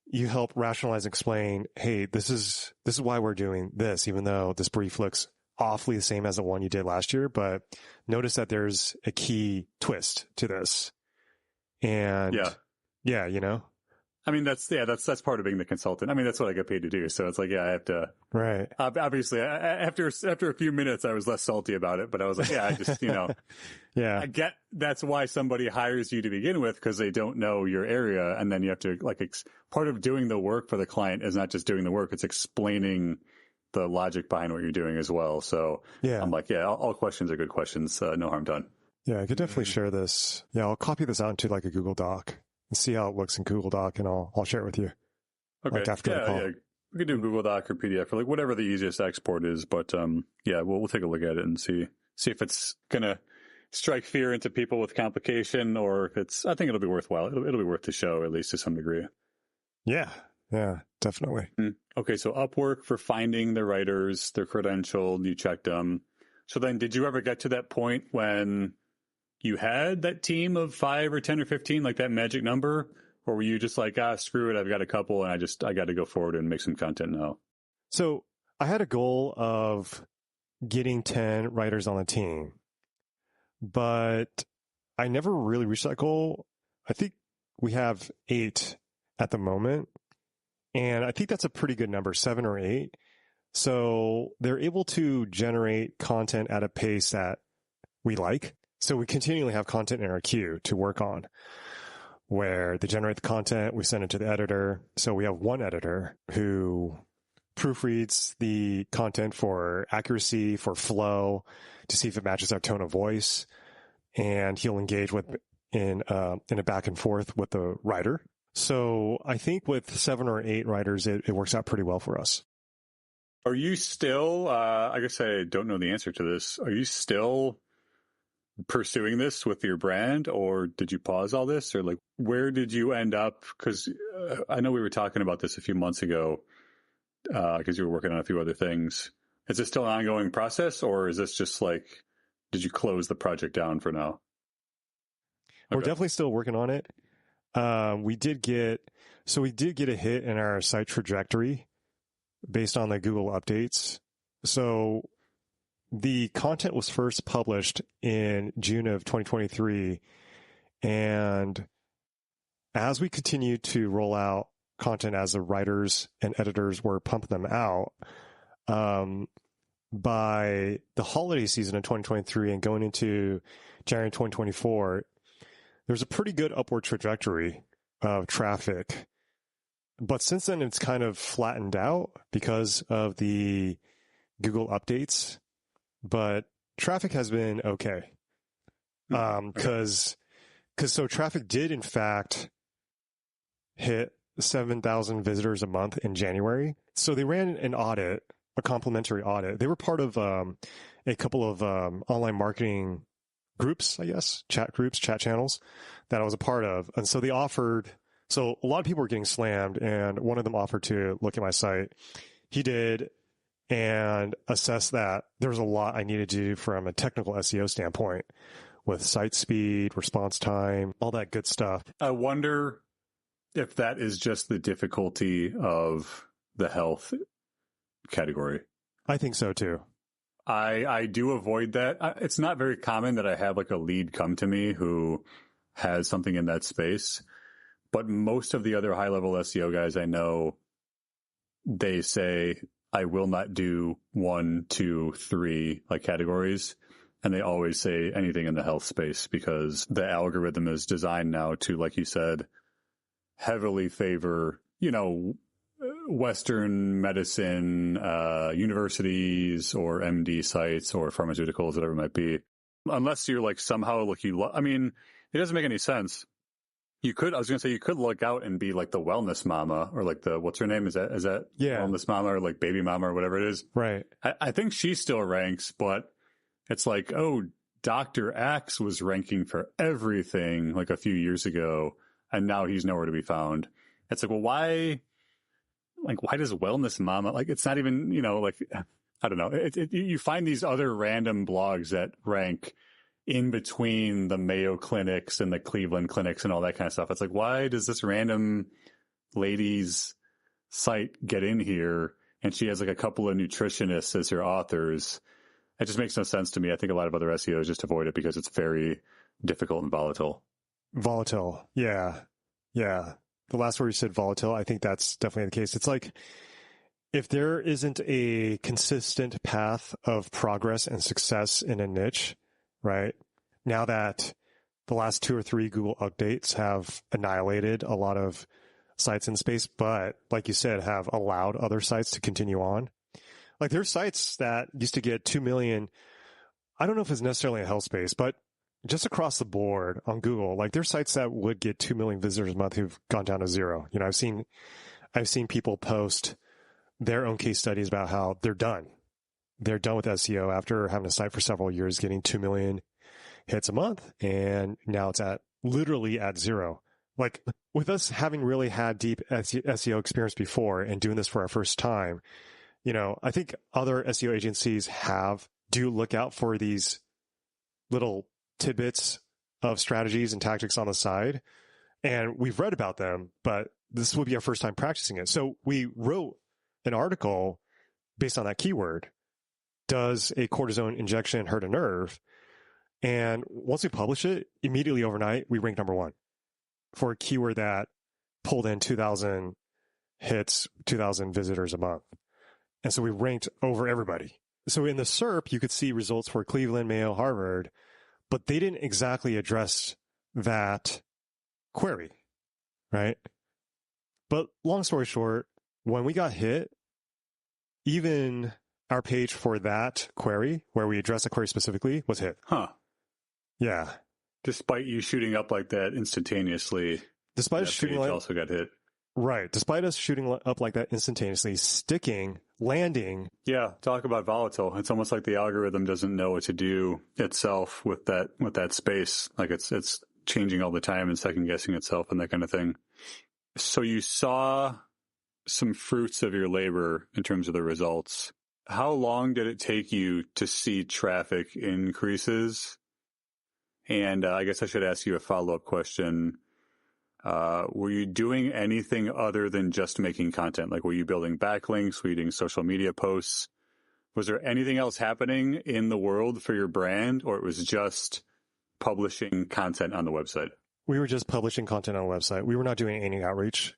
you help rationalize and explain, hey, this is why we're doing this, even though this brief looks awfully the same as the one you did last year, but notice that there's a key twist to this. And yeah, you know, I mean, that's part of being the consultant. I mean, that's what I get paid to do. So it's like, yeah, I have to. Right. Obviously, after a few minutes, I was less salty about it, but I was like, yeah, I just, yeah, I get that's why somebody hires you to begin with, because they don't know your area. And then you have to part of doing the work for the client is not just doing the work, it's explaining the logic behind what you're doing as well. So yeah, I'm like, yeah, all questions are good questions. No harm done. Yeah, I could definitely share this. Yeah, I'll copy this out into like a Google Doc and see how it looks in Google Doc, and I'll share it with you. Okay. Like after the call. Yeah. We could do Google Doc or PDF or like whatever the easiest export is. But yeah, we'll take a look at it and see if it's gonna strike fear into people with complication, or if it's. I think it'll be worthwhile. It'll be worth the show, at least to some degree. Yeah, definitely. Okay, so Upwork for finding the writers, they're credentialed, you checked them. So then, did you ever get to that point when you had that team of 5 or 10 or 15, like that magic number? Or were you just like, screw it, I've got a couple and I got to go forward and make some content now? So I had a goal of getting 10 writers on the team, but I never really reached that goal. I think we have 8 at the moment, and I think that's a pretty good number, 7 or 8. So they're able to generate content at a pace that we like. So we continually have content in our queue to work on, where they generate the content, we send it to the editor. So we have one editor who proofreads the content for accuracy, for flow, to see if it matches our tone of voice, and he'll engage in a back and forth with the writer. So I think with 7 or 8 writers, it works out pretty well for us. Are you still, I guess I don't know the answer to this, are you still pursuing this with your brand, or did you pause all this, or like where did you end up? Because I know we were talking about this a few months ago because you were working on a few other things. Is this still an ongoing process, or is this just like, did you close the project down for now? Okay. We're definitely still working on it. We did get a hit in our site trajectory based on the Google updates. So the content was first published in June of 2023. And as we continued to roll out content, as the writers and editors were pumping them out, by the holiday season of 2023 and going into January 2024, there's a pretty good upward trajectory of traffic. But since then, it's kind of flattened out because of the Google updates. But traffic has been okay. Because traffic did, in fact, hit 7,000 visitors a month in January. So they ran an audit a complimentary audit. They were part of a couple of online marketing groups, I guess, chat groups, chat channels that I was a part of. And so they offered, so a lot of people were getting slammed, and one of them offered to look at my site. He did, and assess that there was a lot I needed to do from a technical SEO standpoint with site speed, response time, all that good stuff. I wonder if that is just the difficulty of the health category. I think so too. I do avoid that. It's not very common that I have like a lead come to me who has something in that space, but most of the other high-level SEO guys I know, they say, I will not do 1, 2, 3 like categories. And they always say anything in the health space because the algorithm is designed now to, like you said, heavily favor, Western medicine, universities or MD sites or pharmaceuticals, whatever it might be. Unless you're like somehow it doesn't make any sense. You could look out and be like the wellness mama or like what's her name? Is that Yeah. Wellness mama or like baby mama or whatever it is? Right. I think she still ranks, but it's like, oh, Dr. Axe was ranking for everything like a few years ago, and now he's nowhere to be found. It's like, well, why does Wellness Mama, like, it's not even, I don't know. You find these other random blogs that rank in between the Mayo clinics and the Cleveland clinics and all that kind of stuff. It's like, why does this random lady's site get in here and she has like a couple of nutritionists as her authors? It just makes no sense to me. I think a lot of other SEOs just avoid it because it's very difficult and volatile. Volatile. Yeah. Yeah. The last word you said, volatile, I think that's definitely the case. It's like if there isn't a consistent path of progress and success in a niche, right? Now that the last 2 or 3 Google updates have annihilated a lot of sites in space, but like you said, have allowed other sites to continue on. Like there's sites that used to get 2 million. I don't know if it's necessarily a health space, but just across the board on Google, like there's sites that would get 2 million visitors a month who've gone down to 0. I've seen people post their own case studies about how they're done. They're done with SEO after having a site for several years, getting 2 million hits a month. And now it's literally at 0. Like with us having really had deep SEO experience before and doing this for our first time, I think other SEO agencies do look out for these little tidbits of strategies and tactics on the side. And we've read about them, but this would be our first time practicing it. So we wrote an article based on that keyword. Does a cortisone injection hurt a nerve? And once we publish it, immediately overnight, we rank number 1 for a keyword that pulled in 2,000 hits, 2,000 visitors a month. And so we ranked over everybody. So in the SERP, you could see results for Cleveland, Mayo, Harvard, but they didn't exactly address that query, right? But long story short, when we got hit, even our page for that query, where we address a query specifically, was hit. Huh. Yeah. Despite you shooting up like that instantaneously, despite us shooting like, also got hit. Right. Despite us shooting up like that instantaneously, landing. Yeah. Talk about volatile. It's almost like the algorithm doesn't know what to do itself with that space. Like it's changing all the time and second guessing itself and that kind of thing. So you saw some fruits of your labor in terms of the results. How long did it take you to see traffic increases? And I guess I should ask you a follow-up question. Were you doing anything other than just making content? Like, were you building backlinks? Were you doing social media posts? Was there anything else happening in the world for your brand, or it was just publishing content on the website? We were just publishing content on the website. We were not doing any outreach.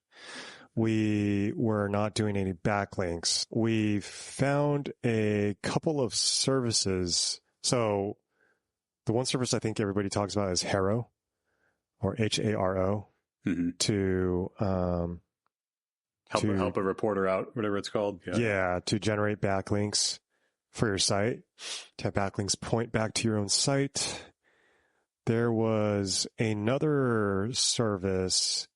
We were not doing any backlinks. We found a couple of services. So the one service I think everybody talks about is Haro, or Haro. Mm-hmm. To help a reporter out, whatever it's called. Yeah, to generate backlinks for your site, to have backlinks point back to your own site. There was another service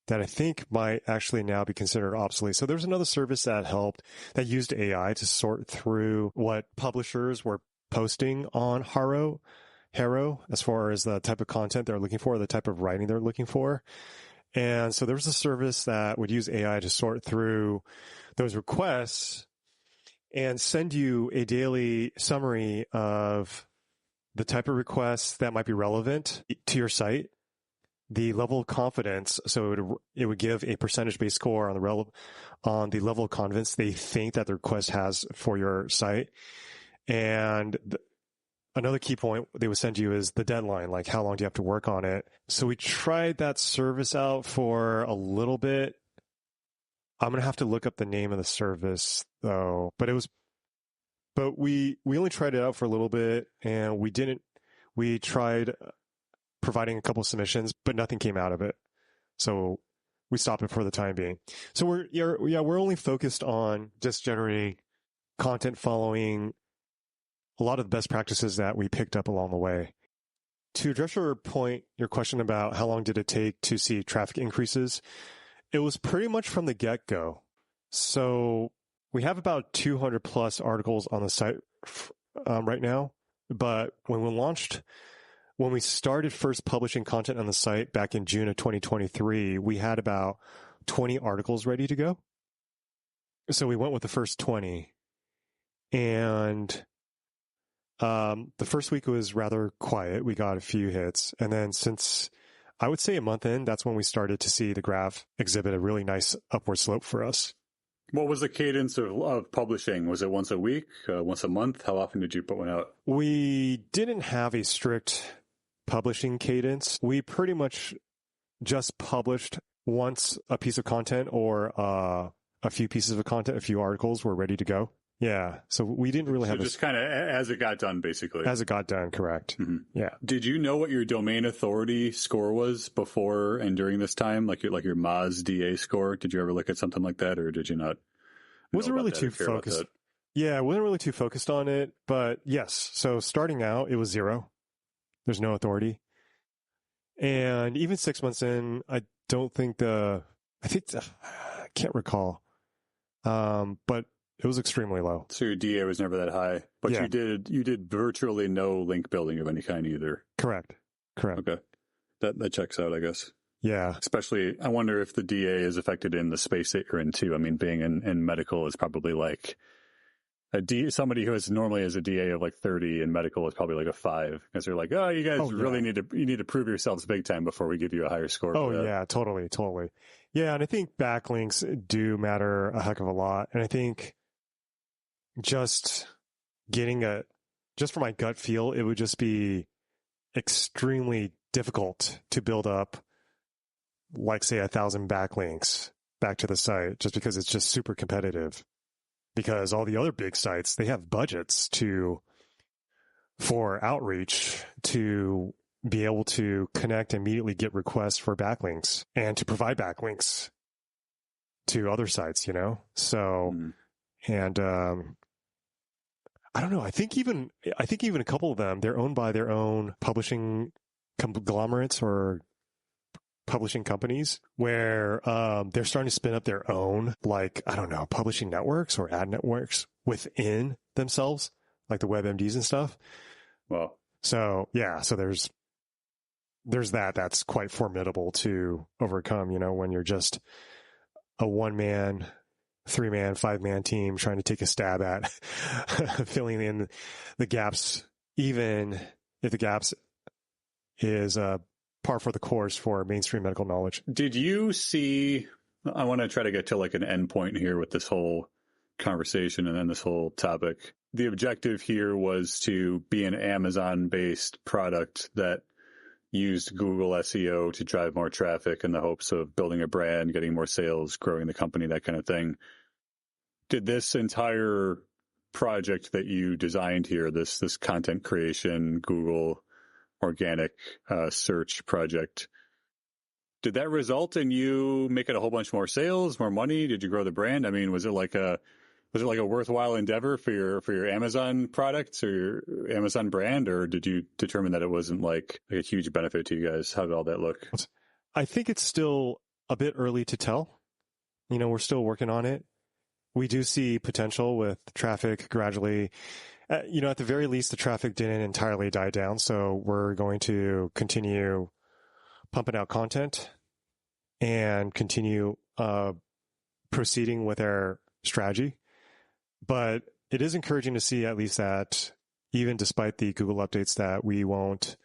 that I think might actually now be considered obsolete. So there was another service that used AI to sort through what publishers were posting on Haro, as far as the type of content they're looking for, the type of writing they're looking for. And so there was a service that would use AI to sort through those requests and send you a daily summary of the type of requests that might be relevant to your site, the level of confidence. So it would give a percentage-based score on the level of confidence they think that the request has for your site. And another key point they would send you is the deadline, like how long do you have to work on it. So we tried that service out for a little bit. I'm going to have to look up the name of the service though, but we only tried it out for a little bit, and we tried providing a couple of submissions, but nothing came out of it. So we stopped it for the time being. So we're only focused on just generating content following a lot of the best practices that we picked up along the way. To address your question about how long did it take to see traffic increases, it was pretty much from the get-go. So we have about 200 plus articles on the site right now, but when we started first publishing content on the site back in June of 2023, we had about 20 articles ready to go. So we went with the first 20, and the first week was rather quiet. We got a few hits. And then since I would say a month in, that's when we started to see the graph exhibit a really nice upward slope for us. What was the cadence of publishing? Was it once a week, once a month? How often did you put one out? We didn't have a strict publishing cadence. We pretty much just published once a piece of content or a few pieces of content, a few articles were ready to go. Yeah. So we didn't really have just kind of as it got done, basically. As it got done, correct. Mm-hmm. Yeah. Did you know what your domain authority score was before and during this time? Like your Moz DA score? Did you ever look at something like that, or did you not? Wasn't really too focused. Yeah, wasn't really too focused on it, but yes. So starting out, it was 0. There's no authority. And even 6 months in, I can't recall. But it was extremely low. So your DA was never that high, but yeah. you did virtually no link building of any kind either. Correct. Okay. That checks out, I guess. Yeah. Especially, I wonder if the DA is affected in the space that you're in too. I mean, being in medical is probably like somebody who normally has a DA of like 30 in medical is probably like a 5, because they're like, oh, you guys really need to prove yourselves big time before we give you a higher score. Oh yeah, totally. Yeah. And I think backlinks do matter a heck of a lot. And I think just for my gut feel, it would just be extremely difficult to build up, like, say, 1,000 backlinks back to the site, just because it's just super competitive. Because all the other big sites, they have budgets for outreach to be able to connect and immediately get requests for backlinks and to provide backlinks to other sites, So, and I don't know. I think even a couple of them, they're owned by their own publishing conglomerates or publishing companies, where they're starting to spin up their own, like, I don't know, publishing networks or ad networks within themselves, like the WebMDs and stuff. Well, so yeah, so there's that's quite formidable to overcome, when you're just a 1-man, 3-man, 5-man team trying to take a stab at filling in the gaps, even if the gaps is par for the course for mainstream medical knowledge. Did you see, I want to try to get to like an end point here with this whole conversation and then this whole topic. The objective here was to be an Amazon-based product that used Google SEO to drive more traffic in the hopes of building a brand, getting more sales, growing the company, that kind of thing. Did this entire project that you designed here, this content creation, Google organic search project, did that result in you making a whole bunch more sales, more money? Did you grow the brand? I mean, was it like a worthwhile endeavor for your Amazon products or your Amazon brand, or did you determine that it wasn't like a huge benefit to you guys? How did all that look? I think it's still a bit early to tell. We're still working on it. We do see potential with traffic gradually. At the very least, the traffic didn't entirely die down. So we're going to continue pumping out content and continue proceeding with our strategy. But it is encouraging to see at least that even despite the Google updates that we won't,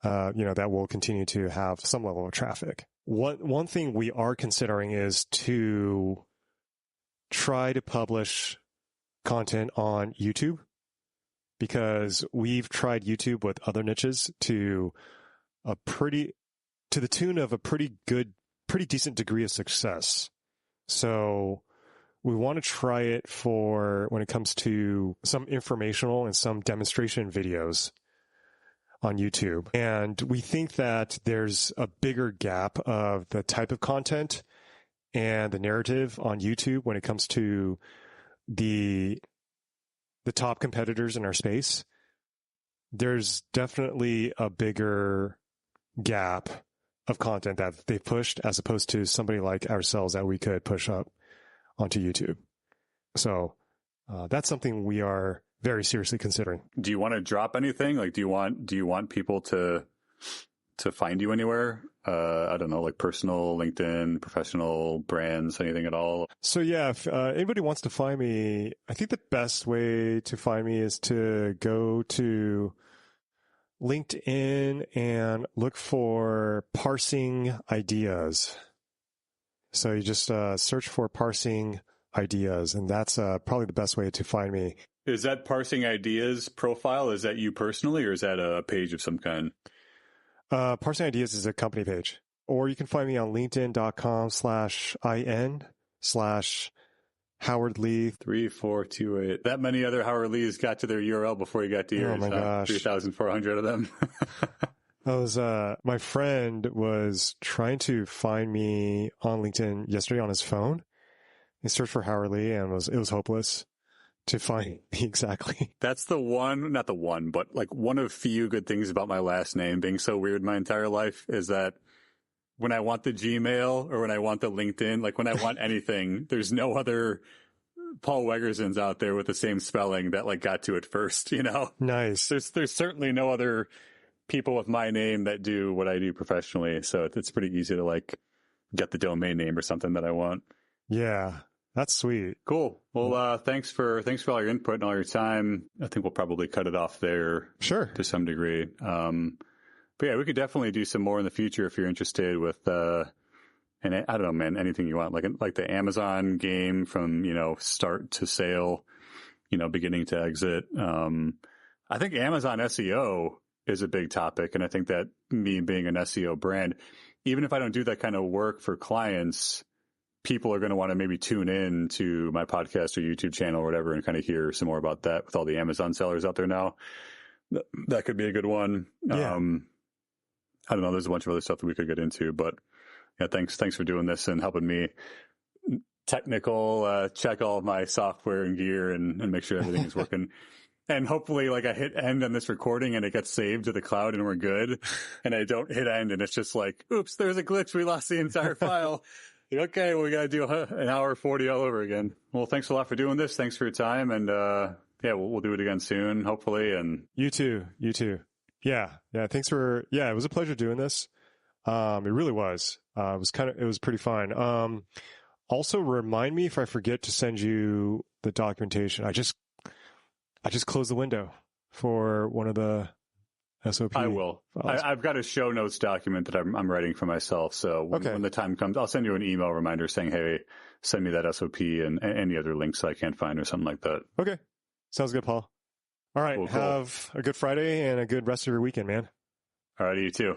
that we'll continue to have some level of traffic. One thing we are considering is to try to publish content on YouTube, because we've tried YouTube with other niches to the tune of a pretty decent degree of success. So we want to try it for when it comes to some informational and some demonstration videos on YouTube. And we think that there's a bigger gap of the type of content and the narrative on YouTube when it comes to the top competitors in our space. There's definitely a bigger gap of content that they've pushed as opposed to somebody like ourselves that we could push up onto YouTube. So that's something we are very seriously considering. Do you want to drop anything? Like, do you want people to find you anywhere? I don't know, like personal, LinkedIn, professional, brands, anything at all? So yeah, if anybody wants to find me, I think the best way to find me is to go to LinkedIn and look for Parsing Ideas. So you just search for Parsing Ideas, and that's probably the best way to find me. Is that Parsing Ideas profile? Is that you personally, or is that a page of some kind? Parsing Ideas is a company page. Or you can find me on linkedin.com/in/Howard Lee. 3428. That many other Howard Lees got to their URL before you got to yours. Oh my gosh. 3,400 of them. My friend was trying to find me on LinkedIn yesterday on his phone. He searched for Howard Lee and it was hopeless to find me exactly. That's the one, not the one, but like one of few good things about my last name being so weird my entire life is that when I want the Gmail or when I want the LinkedIn, like when I want anything, there's no other Paul Wegersons out there with the same spelling that like got to it first, Nice. There's certainly no other people with my name that do what I do professionally. So it's pretty easy to like get the domain name or something that I want. Yeah. That's sweet. Cool. Well, thanks for all your input and all your time. I think we'll probably cut it off there. Sure. To some degree. But yeah, we could definitely do some more in the future if you're interested with, and I don't know, man, anything you want, like the Amazon game from, start to sale, beginning to exit. I think Amazon SEO is a big topic. And I think that me being an SEO brand, even if I don't do that kind of work for clients, people are going to want to maybe tune in to my podcast or YouTube channel or whatever and kind of hear some more about that with all the Amazon sellers out there now. That could be a good one. Yeah. I don't know. There's a bunch of other stuff that we could get into, but yeah, thanks for doing this and helping me check all of my software and gear and make sure everything is working. And hopefully like I hit end on this recording and it gets saved to the cloud and we're good. And I don't hit end and it's just like, oops, there's a glitch. We lost the entire file. Okay, well, we got to do an hour 40 all over again. Well, thanks a lot for doing this. Thanks for your time. And yeah, we'll do it again soon, hopefully. And you too. Yeah. Thanks for, it was a pleasure doing this. It really was. It was pretty fun. Also remind me if I forget to send you the documentation. I just closed the window for one of the SOP. I will. I've got a show notes document that I'm writing for myself. So when the time comes, I'll send you an email reminder saying, hey, send me that SOP and any other links I can't find or something like that. Okay. Sounds good, Paul. All right. Cool. Have a good Friday and a good rest of your weekend, man. All right. You too.